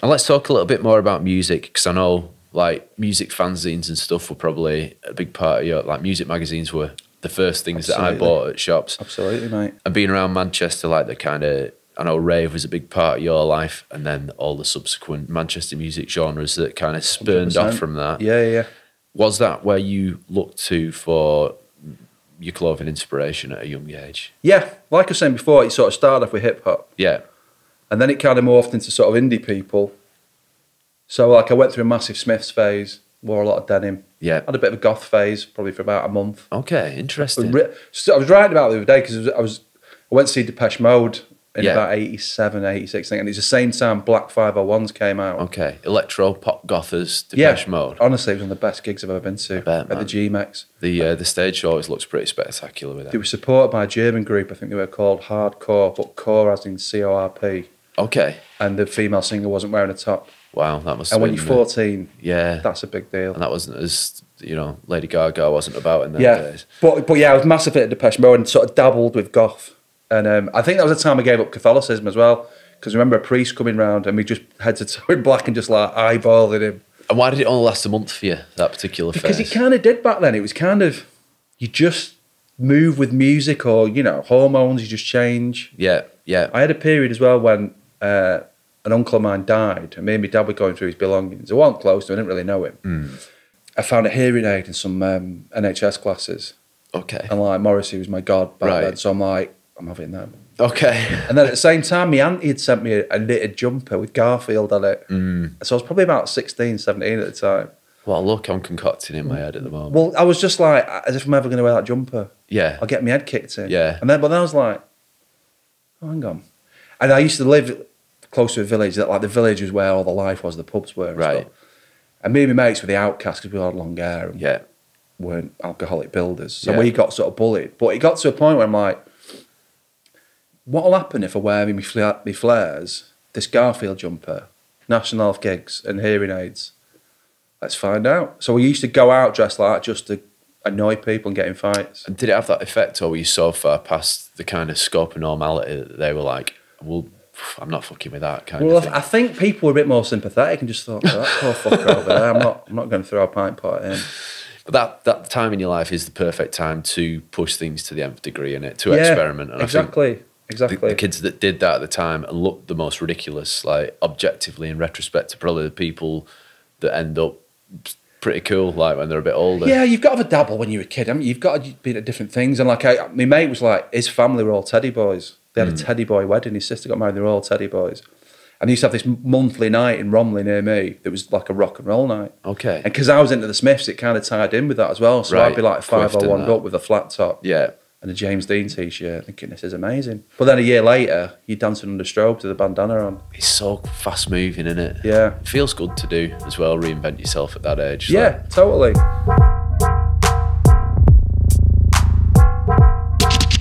And let's talk a little bit more about music, because I know like music fanzines and stuff were probably a big part of your, like music magazines were the first things that I bought at shops. Absolutely, mate. And being around Manchester, like the kind of, I know rave was a big part of your life, and then all the subsequent Manchester music genres that kind of spurned 100%. off from that. Yeah. Was that where you looked to for your clothing inspiration at a young age? Yeah, like I was saying before, it sort of started off with hip hop. Yeah. And then it kind of morphed into sort of indie people. So like I went through a massive Smiths phase, wore a lot of denim. Yeah. Had a bit of a goth phase, probably for about a month. Okay, interesting. So I was writing about it the other day because I went to see Depeche Mode in about 87, 86, I think, and it's the same time Black 501s came out. Okay, electro pop gothers, Depeche Mode. Honestly, it was one of the best gigs I've ever been to. I bet, at the GMEX. The stage show always looks pretty spectacular with it. They were supported by a German group. I think they were called Hardcore, but core as in CORP. Okay. And the female singer wasn't wearing a top. Wow, that must. And when you're 14, yeah, that's a big deal. And that wasn't as Lady Gaga wasn't about in those days. But I was massive at Depeche Mode and sort of dabbled with goth. And I think that was the time I gave up Catholicism as well, because I remember a priest coming round and we just head to toe in black and just like eyeballing him. And why did it only last a month for you, that particular phase? Because it kind of did back then. It was kind of, you just move with music, or hormones, you just change. Yeah. I had a period as well when an uncle of mine died, and me and my dad were going through his belongings. I wasn't close to him, I didn't really know him. I found a hearing aid in some NHS glasses. Okay. And like Morrissey was my god back then, so I'm like, I'm having them. Okay. And then at the same time, my auntie had sent me a knitted jumper with Garfield on it. So I was probably about 16, 17 at the time. Well, look, I'm concocting in my head at the moment. Well, I was just like, as if I'm ever going to wear that jumper. Yeah. I'll get my head kicked in. Yeah. But then I was like, oh, hang on. And I used to live close to a village, that like the village was where all the life was, the pubs were and stuff. And me and my mates were the outcasts because we all had long hair and weren't alcoholic builders. So we got sort of bullied. But it got to a point where I'm like, what'll happen if I wear me flares, this Garfield jumper, National Health gigs and hearing aids? Let's find out. So we used to go out dressed like that just to annoy people and get in fights. And did it have that effect, or were you so far past the kind of scope of normality that they were like, well, I'm not fucking with that kind of thing? I think people were a bit more sympathetic and just thought, that poor fucker over there, I'm not going to throw a pint pot in. But that time in your life is the perfect time to push things to the nth degree, innit? To experiment. And exactly. I think the kids that did that at the time and looked the most ridiculous, like objectively in retrospect, are probably the people that end up pretty cool, like when they're a bit older. Yeah, you've got to have a dabble when you're a kid. I mean, you've got to be at different things. And like, my mate was like, his family were all teddy boys. They had a teddy boy wedding. His sister got married. They were all teddy boys. And they used to have this monthly night in Romley near me that was like a rock and roll night. Okay. And because I was into the Smiths, it kind of tied in with that as well. So Right. I'd be like 501 up with a flat top. Yeah. And a James Dean t-shirt, thinking this is amazing. But then a year later, you're dancing under strobes with a bandana on. It's so fast moving, isn't it? Yeah. It feels good to do as well, reinvent yourself at that age. Yeah, totally.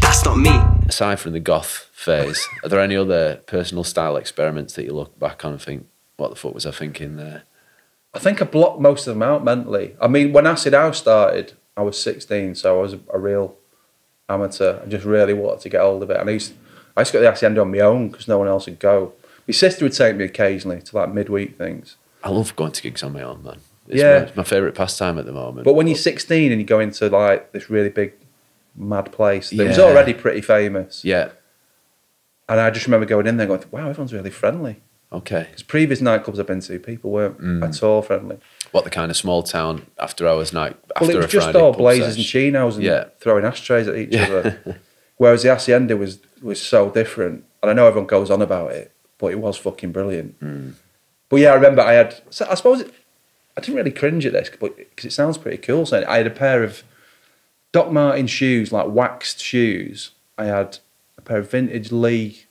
That's not me. Aside from the goth phase, are there any other personal style experiments that you look back on and think, what the fuck was I thinking there? I think I blocked most of them out mentally. I mean, when Acid House started, I was 16, so I was a real amateur. I just really wanted to get hold of it. And I used to go to the Hacienda on my own because no one else would go. My sister would take me occasionally to like midweek things. I love going to gigs on my own, man. It's Yeah. my favourite pastime at the moment. But when you're 16 and you go into like this really big, mad place that was Yeah. already pretty famous. Yeah. And I just remember going in there going, wow, everyone's really friendly. Okay. Because previous nightclubs I've been to, people weren't at all friendly. What, the kind of small town after hours night, after Well, it was a just Friday all pub blazers and sesh? chinos and Yeah. throwing ashtrays at each other. Whereas the Hacienda was so different. And I know everyone goes on about it, but it was fucking brilliant. But yeah, I remember I suppose I didn't really cringe at this because it sounds pretty cool. So I had a pair of Doc Martens shoes, like waxed shoes. I had a pair of vintage Lee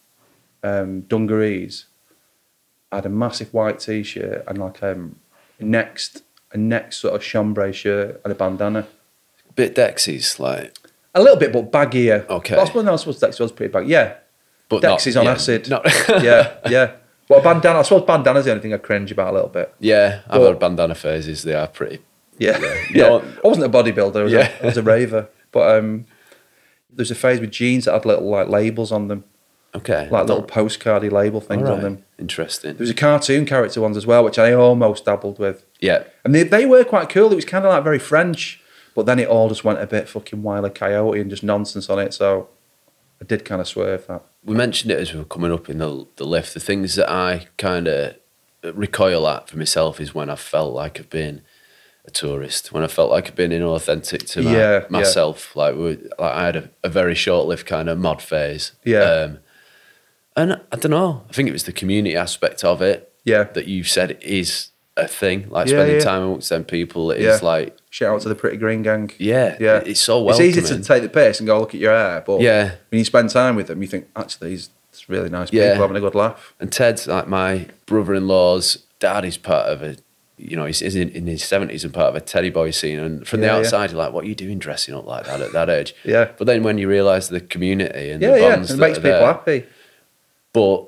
dungarees. I had a massive white t-shirt and like a next sort of chambray shirt and a bandana. Bit Dexys, like. A little bit, but baggier. Okay. But I suppose Dexys was pretty baggy. Yeah. But Dexys not, on yeah, acid. not yeah. Well, a bandana. I suppose bandana's the only thing I cringe about a little bit. Yeah, I've But- had bandana phases. They are pretty. Yeah. No. I wasn't a bodybuilder. I was a raver. But there's a phase with jeans that had little like labels on them, Okay. like little postcardy label things All on right. them. Interesting. There was a cartoon character ones as well, which I almost dabbled with. Yeah. And they were quite cool. It was kind of like very French, but then it all just went a bit fucking Wile E. Coyote and just nonsense on it. So I did kind of swerve that. We mentioned it as we were coming up in the lift. The things that I kind of recoil at for myself is when I felt like I've been a tourist, when I felt like I've been inauthentic to myself. Like I had a very short-lived kind of mod phase. Yeah. And I don't know. I think it was the community aspect of it. Yeah. That you said is a thing. Like Yeah, spending yeah. time amongst them people. It Yeah. is like, Shout out to the Pretty Green Gang. yeah. It's so It's welcoming. easy to take the piss and go look at your hair, but Yeah. when you spend time with them, you think, actually, it's really nice Yeah. people having a good laugh. And Ted's like my brother-in-law's dad is part of a, you know, he's in his 70s and part of a teddy boy scene. And from the Yeah, yeah. outside, you're like, what are you doing dressing up like that at that age? Yeah. But then when you realise the community and the Yeah, bonds it that makes are people there. happy. But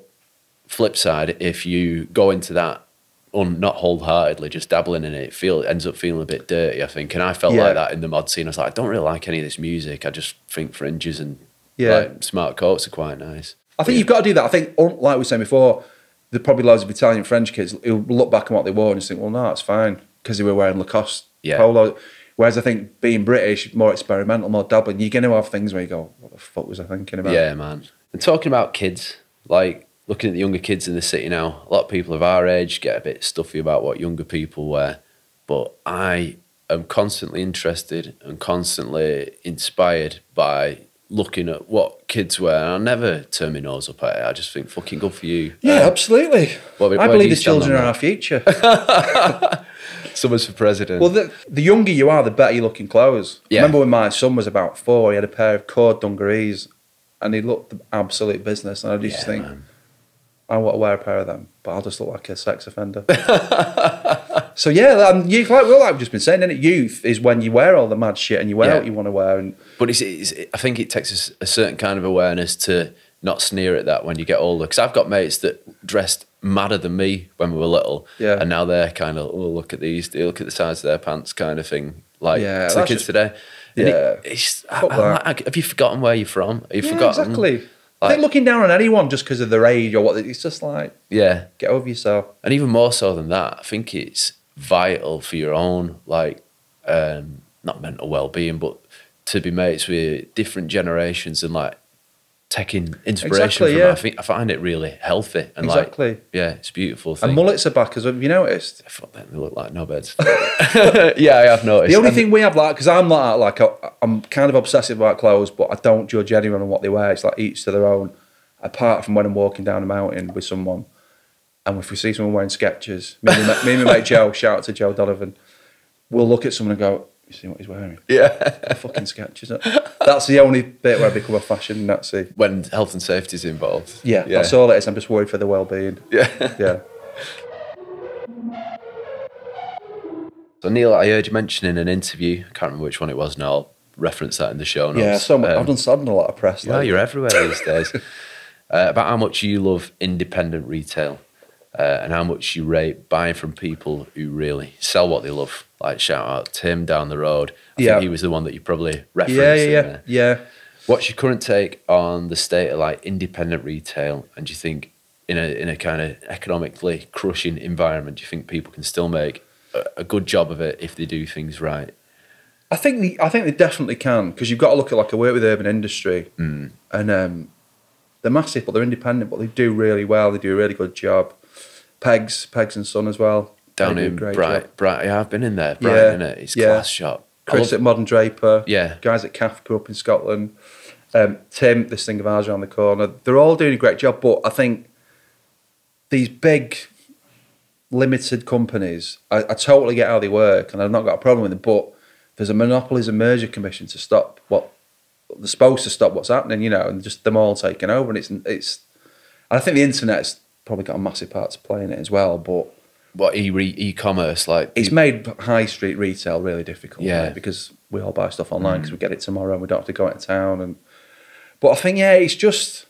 flip side, if you go into that not wholeheartedly, just dabbling in it, ends up feeling a bit dirty, I think. And I felt Yeah. like that in the mod scene. I was like, I don't really like any of this music. I just think fringes and Yeah. like smart coats are quite nice. I think you've got to do that. I think, like we were saying before, there's probably loads of Italian French kids who look back on what they wore and just think, well, no, it's fine, because they were wearing Lacoste polo. Whereas I think being British, more experimental, more dabbling, you're going to have things where you go, what the fuck was I thinking about? Yeah, man. And talking about kids, like looking at the younger kids in the city now, a lot of people of our age get a bit stuffy about what younger people wear. But I am constantly interested and constantly inspired by looking at what kids wear. And I'll never turn my nose up at it. I just think, fucking good for you. Yeah, absolutely. where I do believe you the stand on children are that? our future. Someone's for president. Well, the younger you are, the better you look in clothes. Yeah. I remember when my son was about 4, he had a pair of cord dungarees and he looked the absolute business. And I used to think, man. I want to wear a pair of them, but I'll just look like a sex offender. So yeah, youth, like we've just been saying, innit? Youth is when you wear all the mad shit and you wear what you want to wear. And But I think it takes a certain kind of awareness to not sneer at that when you get older. Because I've got mates that dressed madder than me when we were little. Yeah. And now they're kind of, oh, look at these, look at the size of their pants kind of thing. Like Yeah, to the that's kids just- today. And yeah. it's, Fuck that. have you forgotten where you're from? Have you yeah, forgotten? exactly. I Like, think looking down on anyone just because of their age or what, it's just like, yeah. get over yourself. And even more so than that, I think it's vital for your own, like, not mental well-being, but to be mates with different generations and like taking inspiration from it. I find it really healthy and like, yeah, it's a beautiful thing. And mullets are back, as have you noticed? They look like knobheads. Yeah, I have noticed. The only thing we have, like, because I'm like I'm kind of obsessive about clothes, but I don't judge anyone on what they wear. It's like each to their own. Apart from when I'm walking down a mountain with someone, and if we see someone wearing Skechers, me and my mate Joe, shout out to Joe Donovan, we'll look at someone and go, "You see what he's wearing? Yeah, fucking Skechers." That's the only bit where I become a fashion Nazi. When health and safety is involved. Yeah, that's all it is. I'm just worried for the well-being. Yeah. So Neil, I heard you mention in an interview, I can't remember which one it was now, I'll reference that in the show notes. Yeah, so much, I've done a lot of press. Yeah, you're everywhere these days. About how much you love independent retail and how much you rate buying from people who really sell what they love. Like shout out Tim down the road. I think he was the one that you probably referenced. Yeah. What's your current take on the state of like independent retail? And do you think in a kind of economically crushing environment, do you think people can still make a good job of it if they do things right? I think they definitely can, because you've got to look at, like, I work with Urban Industry, and they're massive, but they're independent, but they do really well. They do a really good job. Pegs and Son as well. Down in Bright, yeah, I've been in there. Brighton, innit? It's class shop. Chris at Modern Draper. Yeah. Guys at Kafka up in Scotland. Tim, this thing of ours around the corner. They're all doing a great job, but I think these big limited companies, I totally get how they work, and I've not got a problem with them, but there's a monopolies and merger commission to stop what they're supposed to stop what's happening, you know, and just them all taking over. And it's I think the internet's probably got a massive part to play in it as well. But what e-commerce, like it's made high street retail really difficult, right? Because we all buy stuff online because we get it tomorrow and we don't have to go out of town. But I think it's just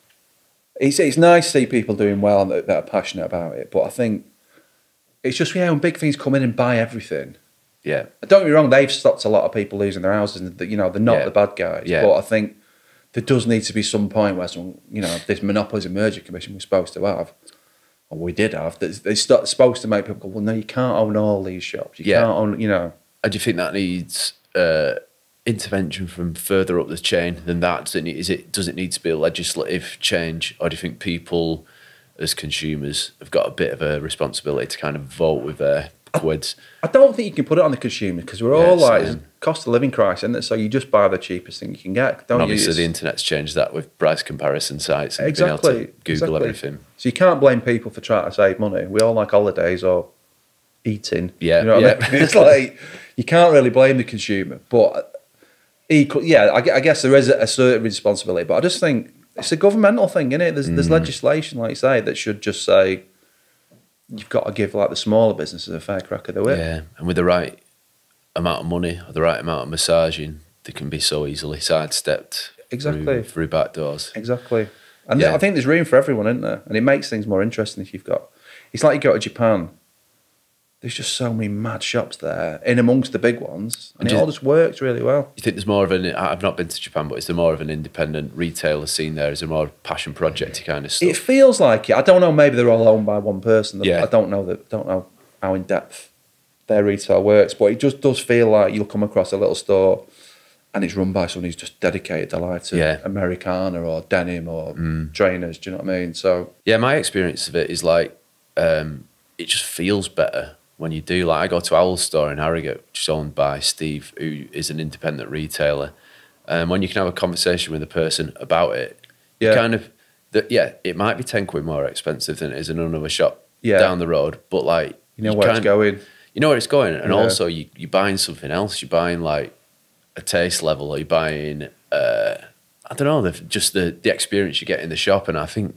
it's nice to see people doing well and that are passionate about it. But I think it's just when big things come in and buy everything. Yeah. Don't get me wrong, they've stopped a lot of people losing their houses, and you know, they're not the bad guys. Yeah. But I think there does need to be some point where someone, you know, this monopolies and merger commission we're supposed to have, or we did have, they're supposed to make people go, well, no, you can't own all these shops. You can't own, you know. And do you think that needs intervention from further up the chain than that? Does it need to be a legislative change, or do you think people as consumers have got a bit of a responsibility to kind of vote with their quids? I don't think you can put it on the consumer, because we're all like, cost of living crisis, isn't it? So you just buy the cheapest thing you can get, don't you? Obviously the internet's changed that with price comparison sites and being able to Google everything. So you can't blame people for trying to save money. We all like holidays or eating. Yeah, you know what I mean? It's like, you can't really blame the consumer. But equally, I guess there is a certain responsibility. But I just think it's a governmental thing, isn't it? There's legislation, like you say, that should just say you've got to give like the smaller businesses a fair crack of the whip. Yeah, and with the right amount of money or the right amount of massaging, they can be so easily sidestepped. Exactly. Through back doors. Exactly. And I think there's room for everyone, isn't there? And it makes things more interesting if you've got... It's like you go to Japan, there's just so many mad shops there, in amongst the big ones, and it all just works really well. You think there's more of I've not been to Japan, but is there more of an independent retailer scene there? Is there more passion projecty kind of stuff? It feels like it. I don't know, maybe they're all owned by one person. I don't know how in depth their retail works, but it just does feel like you'll come across a little store and it's run by someone who's just dedicated their life to Americana or denim or trainers, do you know what I mean? So yeah, my experience of it is like it just feels better when you do. Like I go to Owl's store in Harrogate, which is owned by Steve, who is an independent retailer. And when you can have a conversation with a person about it, you kind of, it might be 10 quid more expensive than it is in another shop down the road, but like, you know where it's going. You know where it's going. And also you're buying something else. You're buying like a taste level, or you're buying, I don't know, just the experience you get in the shop. And I think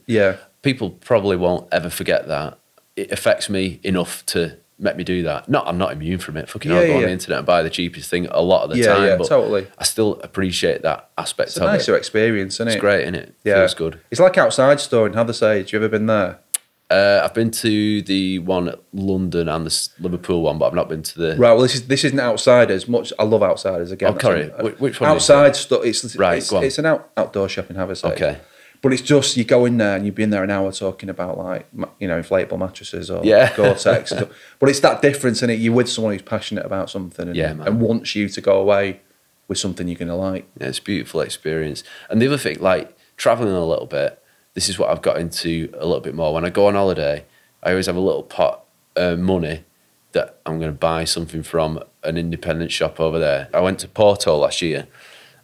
people probably won't ever forget that. It affects me enough to make me do that. I'm not immune from it. Fucking I'll go on the internet and buy the cheapest thing a lot of the time. But totally. I still appreciate that aspect of it. It's a nicer experience, isn't it? It's great, isn't it? Yeah. Feels good. It's like Outside Store in Hathersage. You ever been there? I've been to the one at London and the Liverpool one, but I've not been to the... Right, well, this isn't Outsiders. I love Outsiders again. Oh, sorry. Which one Outside Store. It's right, an outdoor shop in Hathersage. Okay. But it's just, you go in there and you'd be in there an hour talking about like, you know, inflatable mattresses or Yeah. Gore-Tex. And stuff. But it's that difference in it. You're with someone who's passionate about something and wants you to go away with something you're going to like. Yeah, it's a beautiful experience. And the other thing, like traveling a little bit, this is what I've got into a little bit more. When I go on holiday, I always have a little pot of money that I'm going to buy something from an independent shop over there. I went to Porto last year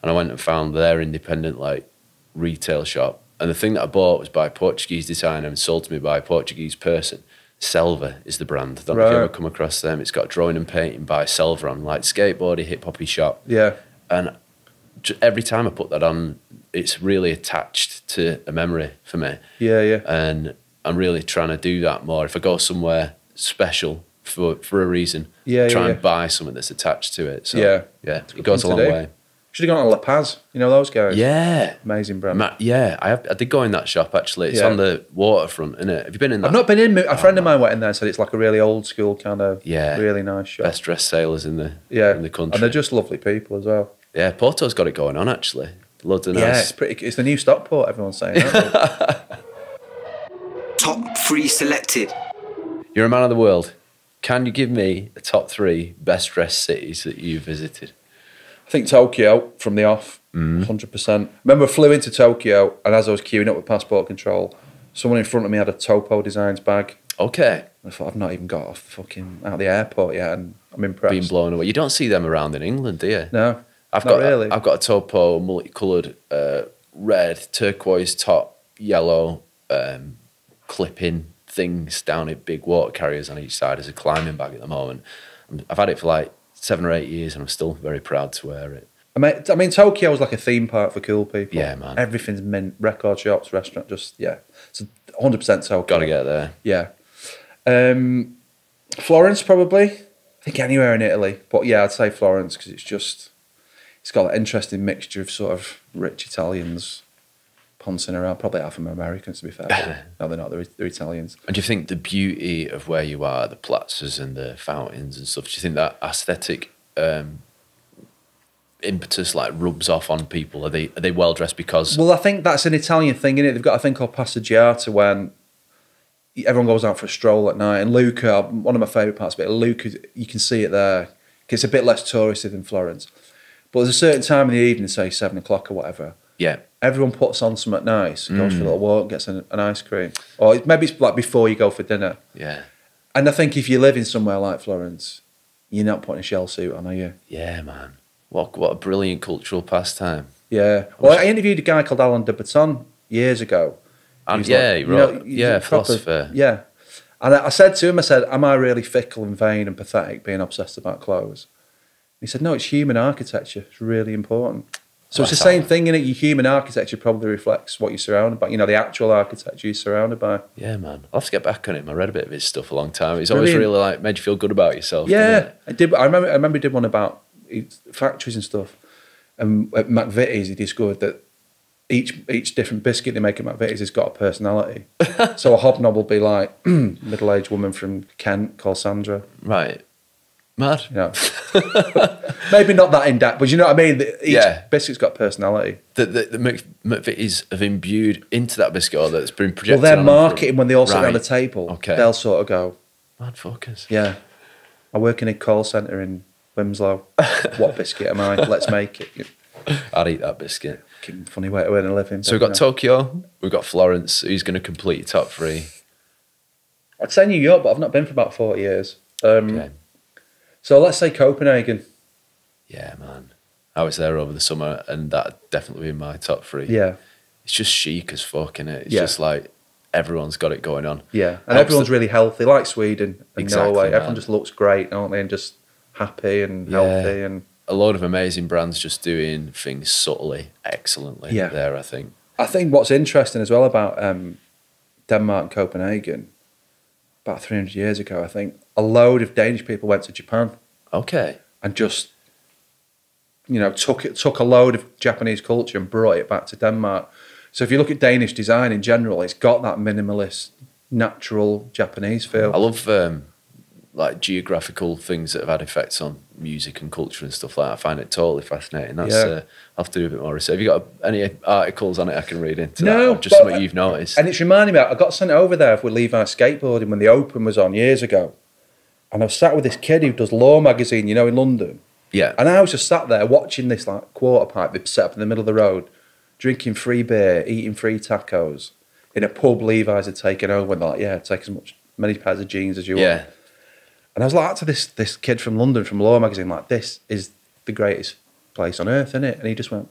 and I went and found their independent like retail shop. And the thing that I bought was by a Portuguese designer and sold to me by a Portuguese person. Selva is the brand. I don't know if you ever come across them. It's got drawing and painting by Selva on, like skateboardy, hip-hoppy shop. Yeah. And every time I put that on, it's really attached to a memory for me. Yeah, yeah. And I'm really trying to do that more. If I go somewhere special for a reason, try and buy something that's attached to it. So, yeah, it goes a long way. Should have gone on La Paz. You know those guys? Yeah. Amazing brand. I did go in that shop, actually. It's on the waterfront, isn't it? Have you been in that? I've not been in. A friend of mine went in there and said it's like a really old school kind of really nice shop. Best dressed sailors in the country. And they're just lovely people as well. Yeah, Porto's got it going on, actually. Loads of nice. Yeah, it's pretty. It's the new Stockport, everyone's saying. Top 3 selected. You're a man of the world. Can you give me a top 3 best dressed cities that you visited? I think Tokyo from the off, 100%. Remember, I flew into Tokyo, and as I was queuing up with passport control, someone in front of me had a Topo Designs bag. Okay. I thought, I've not even got fucking out of the airport yet, and I'm impressed. Being blown away. You don't see them around in England, do you? No, I've got a Topo multicoloured red, turquoise top, yellow clipping things down at big water carriers on each side as a climbing bag at the moment. I've had it for like 7 or 8 years and I'm still very proud to wear it. I mean Tokyo is like a theme park for cool people. Yeah, man. Everything's mint, record shops, restaurant, just, It's 100% Tokyo. Got to get there. Yeah. Florence, probably. I think anywhere in Italy. But yeah, I'd say Florence because it's got that interesting mixture of sort of rich Italians poncing around, probably half of them Americans, to be fair. No, they're not. They're Italians. And do you think the beauty of where you are, the plazas and the fountains and stuff, do you think that aesthetic impetus like rubs off on people? Are they well dressed because? Well, I think that's an Italian thing, innit? They've got a thing called passeggiata when everyone goes out for a stroll at night. And Lucca, one of my favourite parts of it, Lucca, you can see it there. It's a bit less touristy than Florence. But there's a certain time in the evening, say 7 o'clock or whatever. Yeah. Everyone puts on something nice, goes for a little walk, gets an ice cream. Or maybe it's like before you go for dinner. Yeah. And I think if you live in somewhere like Florence, you're not putting a shell suit on, are you? Yeah, man. What a brilliant cultural pastime. Yeah. Well, I interviewed a guy called Alan de Botton years ago. And philosopher. Yeah. And I said to him, am I really fickle and vain and pathetic being obsessed about clothes? He said, no, it's human architecture. It's really important. So it's the same thing, innit? Your human architecture probably reflects what you're surrounded by. You know, the actual architecture you're surrounded by. Yeah, man. I'll have to get back on him. I read a bit of his stuff a long time. It's always really like made you feel good about yourself. Yeah, I did. I remember he did one about factories and stuff. And at McVitie's, he discovered that each different biscuit they make at McVitie's has got a personality. So a hobnob will be like middle-aged woman from Kent called Sandra. Right. Mad. Yeah. Maybe not that in depth, but you know what I mean? Each biscuit's got personality. The McVitie's have imbued into that biscuit or that's been projected. Well, their marketing, when they all sit around the table, they'll sort of go, mad focus. Yeah. I work in a call centre in Wimslow. What biscuit am I? Let's make it. I'd eat that biscuit. Funny way to earn a living. So we've got Tokyo, we've got Florence. Who's going to complete your top 3? I'd say New York, but I've not been for about 40 years. Okay. So let's say Copenhagen. Yeah, man. I was there over the summer and that'd definitely be my top 3. Yeah. It's just chic as fuck, innit? It's just like everyone's got it going on. Yeah. And everyone's really healthy, like Sweden and Norway. Everyone just looks great, don't they? And just happy and healthy. And a load of amazing brands just doing things subtly, excellently there, I think. I think what's interesting as well about Denmark and Copenhagen, about 300 years ago, I think, a load of Danish people went to Japan. Okay. And just, you know, took a load of Japanese culture and brought it back to Denmark. So if you look at Danish design in general, it's got that minimalist, natural Japanese feel. I love like geographical things that have had effects on music and culture and stuff like that. I find it totally fascinating. That's I'll have to do a bit more research. Have you got any articles on it I can read into? No, that, or just something you've noticed? And it's reminding me, I got sent over there with Levi skateboarding when the Open was on years ago, and I was sat with this kid who does Law magazine, you know, in London. Yeah. And I was just sat there watching this like quarter pipe they'd set up in the middle of the road, drinking free beer, eating free tacos in a pub Levi's had taken over, and they're like, yeah, take many pairs of jeans as you want. And I was like to this kid from London, from Law magazine, like, this is the greatest place on earth, isn't it? And he just went,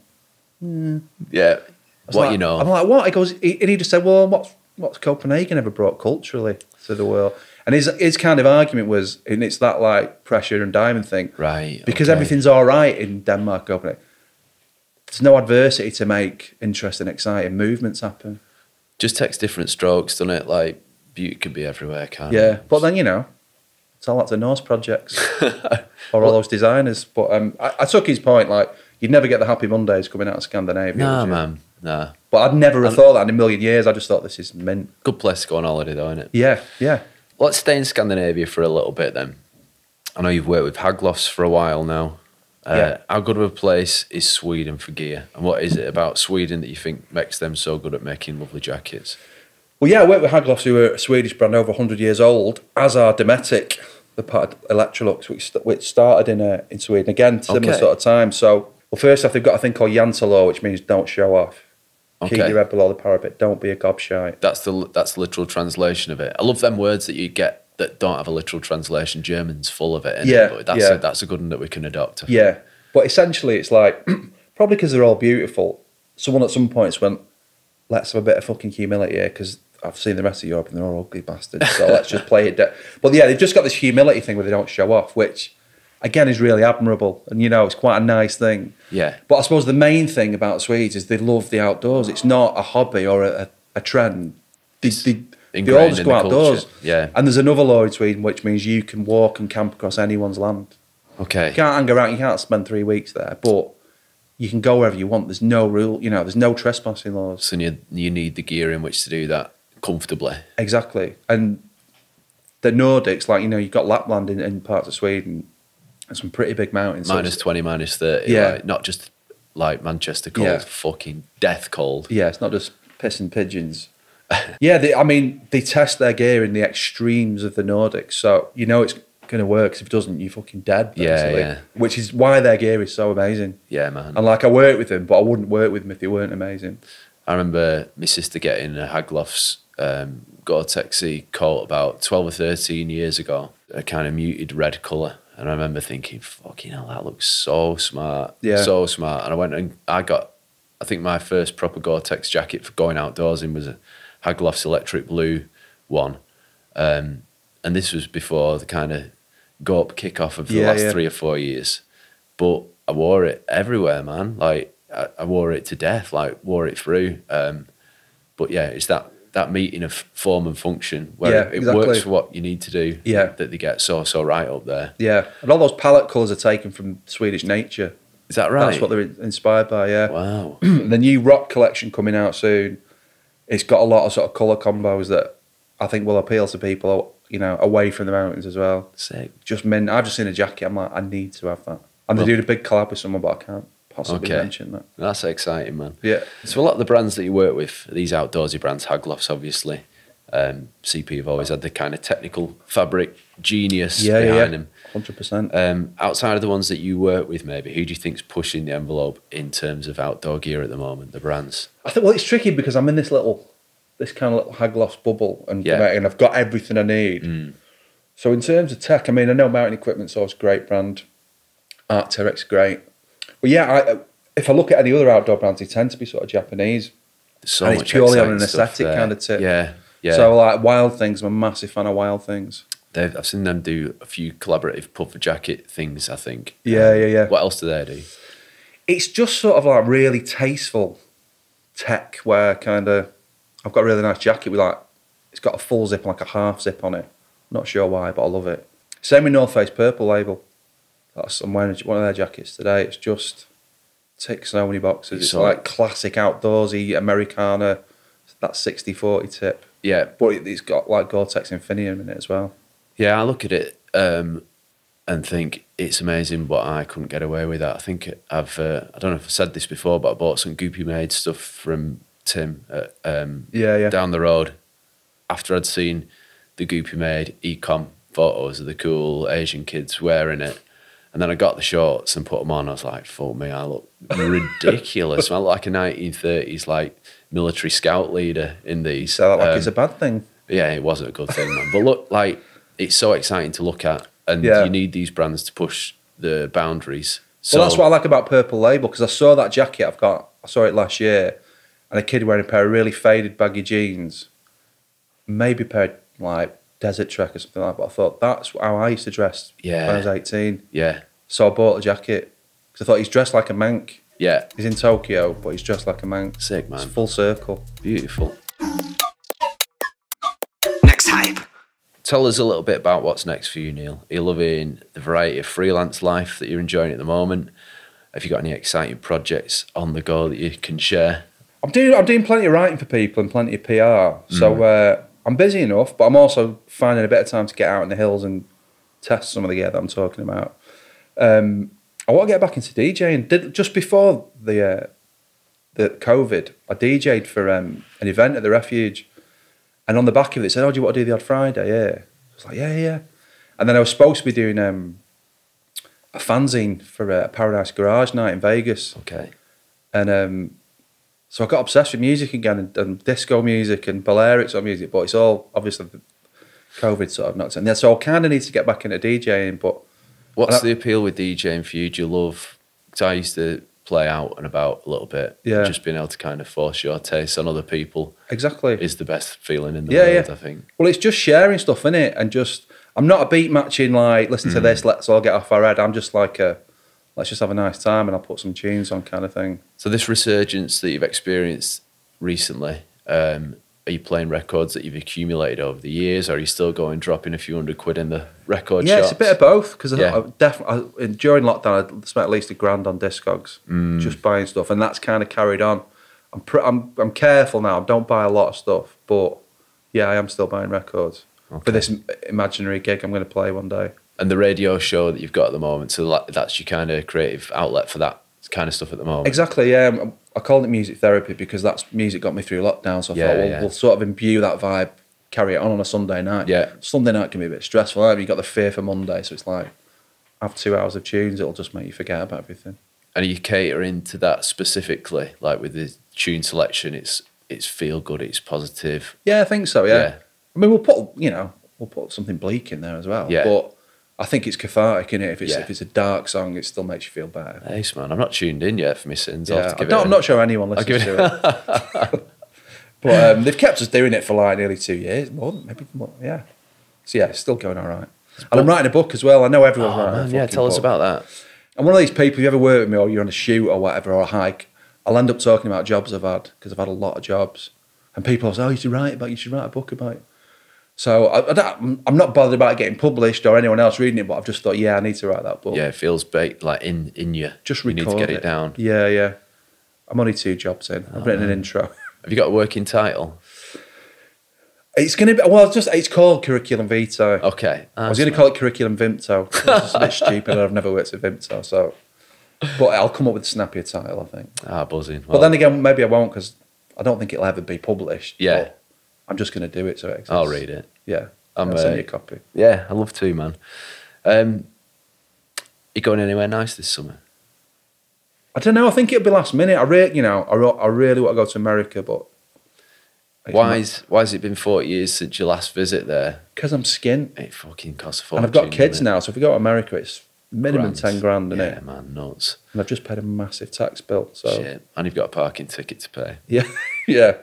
yeah. What like, you know? I'm like, what? He goes, and he just said, well, what's Copenhagen ever brought culturally to the world? And his kind of argument was, and it's that like pressure and diamond thing, right? Because everything's all right in Denmark, Copenhagen. There's no adversity to make interesting, exciting movements happen. Just takes different strokes, doesn't it? Like beauty can be everywhere, can't it? Yeah, but then, you know, it's all lots of Norse projects or all those designers. But I took his point, like, you'd never get the Happy Mondays coming out of Scandinavia. Nah, man, nah. But I'd never have thought that in a million years. I just thought this is mint. Good place to go on holiday, though, isn't it? Yeah, yeah. Let's stay in Scandinavia for a little bit then. I know you've worked with Haglofs for a while now. How good of a place is Sweden for gear? And what is it about Sweden that you think makes them so good at making lovely jackets? Well, yeah, I work with Haglofs, who are a Swedish brand over 100 years old, as are Dometic, the part of Electrolux, which started in Sweden. Again, similar sort of time. So, well, first off, they've got a thing called Jantalo, which means don't show off. Keep your head below the parapet. Don't be a gobshite. That's the literal translation of it. I love them words that you get that don't have a literal translation. German's full of it. But that's a good one that we can adopt. Yeah, but essentially it's like, probably because they're all beautiful, someone at some points went, let's have a bit of fucking humility here, because I've seen the rest of Europe and they're all ugly bastards, so let's just play it down. But yeah, they've just got this humility thing where they don't show off, which again is really admirable, and you know, it's quite a nice thing. Yeah. But I suppose the main thing about Swedes is they love the outdoors. It's not a hobby or a trend. They all just go outdoors. Yeah. And there's another law in Sweden which means you can walk and camp across anyone's land. Okay. You can't hang around, you can't spend 3 weeks there, but you can go wherever you want. There's no rule, you know, there's no trespassing laws. So you need the gear in which to do that comfortably. Exactly. And the Nordics, like, you know, you've got Lapland in parts of Sweden and some pretty big mountains. Minus 20, minus 30. Yeah. Like, not just like Manchester cold, fucking death cold. Yeah, it's not just pissing pigeons. Yeah, they test their gear in the extremes of the Nordics. So, you know, it's going to work, 'cause if it doesn't, you're fucking dead, basically. Yeah. Which is why their gear is so amazing. Yeah, man. And like, I work with them, but I wouldn't work with them if they weren't amazing. I remember my sister getting a Haglofs Gore-Tex coat about 12 or 13 years ago, a kind of muted red colour. And I remember thinking, fucking hell, that looks so smart. Yeah. So smart. And I went and I think my first proper Gore-Tex jacket for going outdoors in was a Haglofs electric blue one. And this was before the kind of Gorp kick-off of the last 3 or 4 years. But I wore it everywhere, man. Like, I wore it to death, like, wore it through. But yeah, it's that meeting of form and function where it works for what you need to do that they get so right up there. Yeah, and all those palette colours are taken from Swedish nature. Is that right? That's what they're inspired by, yeah. Wow. The new rock collection coming out soon, it's got a lot of sort of colour combos that I think will appeal to people, you know, away from the mountains as well. Sick. Just mint. I've just seen a jacket, I'm like, I need to have that. And they're doing a big collab with someone, but I can't possibly mention that. That's exciting, man. Yeah. So a lot of the brands that you work with, these outdoorsy brands, Haglofs obviously, CP have always had the kind of technical fabric genius behind them. 100%. Outside of the ones that you work with, maybe, who do you think's pushing the envelope in terms of outdoor gear at the moment, the brands? I think, well, it's tricky because I'm in this kind of little Haglofs bubble, and I've got everything I need. So in terms of tech, I mean, I know Mountain Equipment's always a great brand. Arc'teryx's great. But yeah, if I look at any other outdoor brands, they tend to be sort of Japanese. So and much it's purely on an stuff aesthetic kind of tip. Yeah. So like Wild Things, I'm a massive fan of Wild Things. I've seen them do a few collaborative puffer jacket things, I think. Yeah. What else do they do? It's just sort of like really tasteful tech where kind of, I've got a really nice jacket with like, it's got a full zip and like a half zip on it. Not sure why, but I love it. Same with North Face Purple Label. I'm wearing one of their jackets today. It's just ticks so many boxes. It's like classic outdoorsy Americana, that 60-40 tip. Yeah. But it's got like Gore-Tex Infinium in it as well. Yeah, I look at it and think it's amazing, but I couldn't get away with that. I think I don't know if I've said this before, but I bought some Goopy Made stuff from Tim down the road after I'd seen the Goopy Made e-com photos of the cool Asian kids wearing it. And then I got the shorts and put them on. I was like, fuck me, I look ridiculous. I look like a 1930s like military scout leader in these. So like it's a bad thing. Yeah, it wasn't a good thing, man. But look, like, it's so exciting to look at. And you need these brands to push the boundaries. So, well, that's what I like about Purple Label, because I saw that jacket I've got. I saw it last year. And a kid wearing a pair of really faded baggy jeans. Maybe a pair of like Desert Trek or something like that. But I thought, that's how I used to dress when I was 18. Yeah. So I bought a jacket. Because I thought he's dressed like a Manc. Yeah. He's in Tokyo, but he's dressed like a Manc. Sick, man. It's full circle. Beautiful. Next hype. Tell us a little bit about what's next for you, Neil. Are you loving the variety of freelance life that you're enjoying at the moment? Have you got any exciting projects on the go that you can share? I'm doing plenty of writing for people and plenty of PR. So I'm busy enough, but I'm also finding a bit of time to get out in the hills and test some of the gear that I'm talking about. I want to get back into DJing. Just before the COVID, I DJ'd for an event at the Refuge. And on the back of it, it said, "Oh, do you want to do the Odd Friday?" Yeah. I was like, yeah. And then I was supposed to be doing a fanzine for a Paradise Garage night in Vegas. Okay. And so I got obsessed with music again and disco music and Balearic sort of music, but it's all obviously COVID sort of knocked in. Yeah, so I kind of need to get back into DJing. But what's the appeal with DJing for you? Do you love? Because I used to play out and about a little bit. Yeah. Just being able to kind of force your taste on other people. Exactly. Is the best feeling in the world, I think. Well, it's just sharing stuff, innit? And just, I'm not a beat matching, like, listen to this, let's all get off our head. I'm just like let's just have a nice time and I'll put some tunes on kind of thing. So this resurgence that you've experienced recently, are you playing records that you've accumulated over the years? Or are you still going dropping a few £100 in the record shops? Yeah, it's a bit of both, because during lockdown I spent at least £1,000 on Discogs, just buying stuff, and that's kind of carried on. I'm careful now, I don't buy a lot of stuff, but yeah, I am still buying records for this imaginary gig I'm going to play one day. And the radio show that you've got at the moment, so that's your kind of creative outlet for that kind of stuff at the moment? Exactly, yeah. I called it music therapy because that's music got me through lockdown, so I thought we'll sort of imbue that vibe, carry it on a Sunday night. Yeah. Sunday night can be a bit stressful, right? You've got the fear for Monday, so it's like, have 2 hours of tunes, it'll just make you forget about everything. And are you catering to that specifically? Like with the tune selection, it's feel good, it's positive? Yeah, I think so, yeah. I mean, we'll put something bleak in there as well. Yeah. But I think it's cathartic, innit? If it's a dark song, it still makes you feel better. Ace, man. I'm not tuned in yet for my sins. Yeah, I'm not sure anyone listens to it. But they've kept us doing it for like nearly 2 years, maybe more, yeah. So yeah, it's still going all right. And I'm writing a book as well. I know everyone's writing a tell us about that. I'm one of these people, you ever work with me or you're on a shoot or whatever, or a hike, I'll end up talking about jobs I've had, because I've had a lot of jobs. And people will say, "Oh, you should write a book about it." So I'm not bothered about it getting published or anyone else reading it, but I've just thought, yeah, I need to write that book. Yeah, it feels like in you. Just record you need to get it down. Yeah. I'm only 2 jobs in. I've written an intro. Have you got a working title? It's going to be, it's called Curriculum Vitae. Okay. I was going to call it Curriculum Vimto. It's just a bit stupid, and I've never worked at Vimto, so. But I'll come up with a snappier title, I think. Buzzing. But then again, maybe I won't, because I don't think it'll ever be published. Yeah. I'm just going to do it so it exists. I'll read it. Yeah. I'll send you a copy. Yeah, I love to, man. You going anywhere nice this summer? I don't know. I think it'll be last minute. I really want to go to America, but why has it been 40 years since your last visit there? Because I'm skint. It fucking costs a fortune. And I've got kids now, so if we go to America, it's minimum 10 grand, isn't it? Yeah, man, nuts. And I've just paid a massive tax bill. So. Shit. And you've got a parking ticket to pay. Yeah.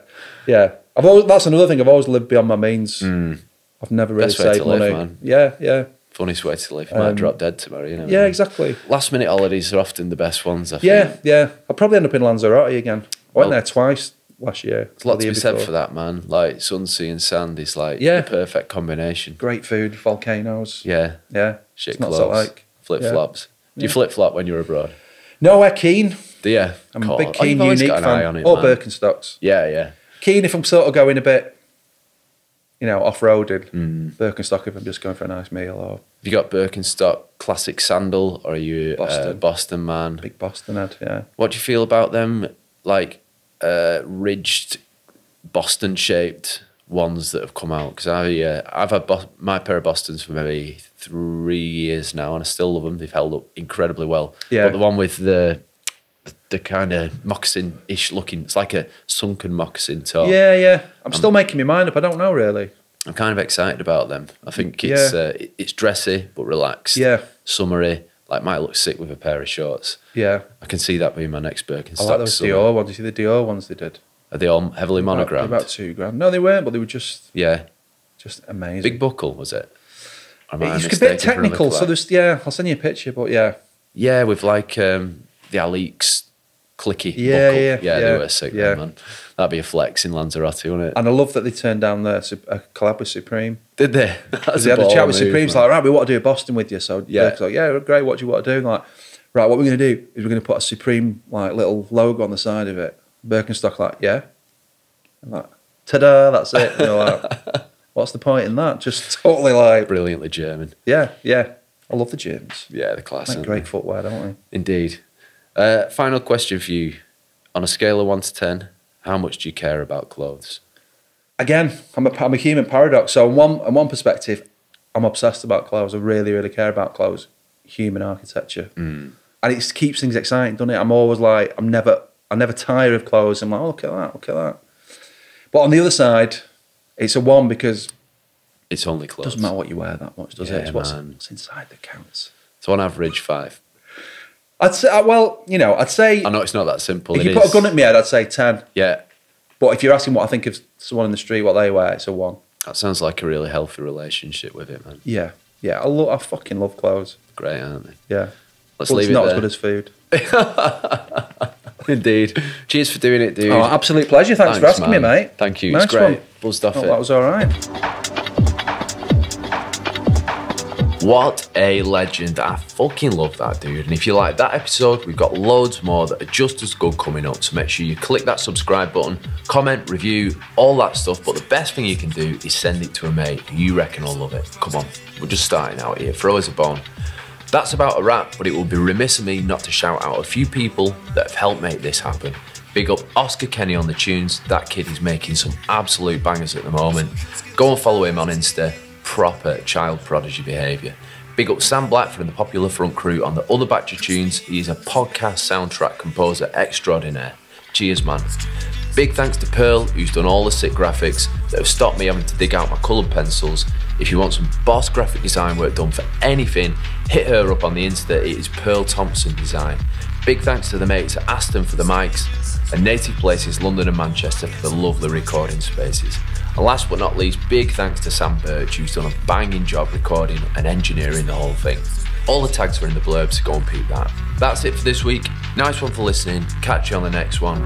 That's another thing. I've always lived beyond my means. I've never really saved money. Man. Yeah. Funniest way to live. You might drop dead tomorrow, you know. Yeah, exactly. Last minute holidays are often the best ones, I think. Yeah. I'll probably end up in Lanzarote again. I went there twice last year. There's a lot to be said for that, man. Like sun, sea and sand is like the perfect combination. Great food, volcanoes. Yeah. Shit clothes. Flip-flops. Do you flip-flop when you're abroad? No, we're Keen. Do you? I'm a big Keen Unique fan. Eye on it, or man. Birkenstocks. Yeah. Keen if I'm sort of going a bit off-roading. Birkenstock if I'm just going for a nice meal. Or Have you got Birkenstock classic sandal, or are you a Boston man? Big Boston head, yeah. What do you feel about them, like ridged Boston-shaped ones that have come out? Because I've had my pair of Bostons for maybe 3 years now, and I still love them. They've held up incredibly well. Yeah. But the one with the kind of moccasin-ish looking, it's like a sunken moccasin top. Yeah. I'm still making my mind up. I don't know really. I'm kind of excited about them. I think it's dressy but relaxed. Yeah. Summery. Like, might look sick with a pair of shorts. Yeah. I can see that being my next Birkenstock. I like those Dior ones. You see the Dior ones they did? Are they all heavily monogrammed? About $2,000. No, they weren't, but they were just amazing. Big buckle, was it? It's a bit technical, so there's I'll send you a picture, but yeah, with like the Alix clicky buckle. Yeah, they were sick, man. That'd be a flex in Lanzarote, wouldn't it? And I love that they turned down a collab with Supreme. Did they? They had a chat with Supreme. It's like, right, we want to do a Boston with you. So yeah, like, yeah, great. What do you want to do? Like, right, what we're going to do is we're going to put a Supreme like little logo on the side of it. Birkenstock, like, yeah. I'm like, ta-da, that's it. And they're like, what's the point in that? Just totally like brilliantly German. Yeah. I love the Germans. Yeah, the class. Make great footwear, don't we? Indeed. Final question for you. On a scale of 1 to 10, how much do you care about clothes? Again, I'm a human paradox. So on one perspective, I'm obsessed about clothes. I really, really care about clothes. Human architecture. And it keeps things exciting, doesn't it? I'm always like, I never tire of clothes. I'm like, oh, look at that. But on the other side, it's a 1 because it's only clothes. It doesn't matter what you wear that much, does it? It's what's inside that counts. So on average, 5. I'd say, I'd say... I know it's not that simple. If you put a gun at me head, I'd say 10. Yeah. But if you're asking what I think of someone in the street, what they wear, it's a 1. That sounds like a really healthy relationship with it, man. Yeah. I fucking love clothes. Great, aren't they? Yeah. Let's leave it there. It's not as good as food. Indeed. Cheers for doing it, dude. Oh, absolute pleasure. Thanks for asking me, mate. Thank you. Nice it's great. One. Buzzed off it. That was all right. What a legend. I fucking love that dude. And if you like that episode, we've got loads more that are just as good coming up. So make sure you click that subscribe button, comment, review, all that stuff. But the best thing you can do is send it to a mate who you reckon will love it. Come on, we're just starting out here. Throw us a bone. That's about a wrap, but it would be remiss of me not to shout out a few people that have helped make this happen. Big up Oscar Kenny on the tunes. That kid is making some absolute bangers at the moment. Go and follow him on Insta. Proper child prodigy behaviour. Big up Sam Blackford and the Popular Front crew on the other batch of tunes. He is a podcast soundtrack composer extraordinaire. Cheers, man. Big thanks to Pearl, who's done all the sick graphics that have stopped me having to dig out my coloured pencils. If you want some boss graphic design work done for anything, hit her up on the Insta. It is Pearl Thompson Design. Big thanks to the mates at Aston for the mics and Native Places London and Manchester for the lovely recording spaces. And last but not least, big thanks to Sam Birch, who's done a banging job recording and engineering the whole thing. All the tags are in the blurb, so go and peep that. That's it for this week. Nice one for listening. Catch you on the next one.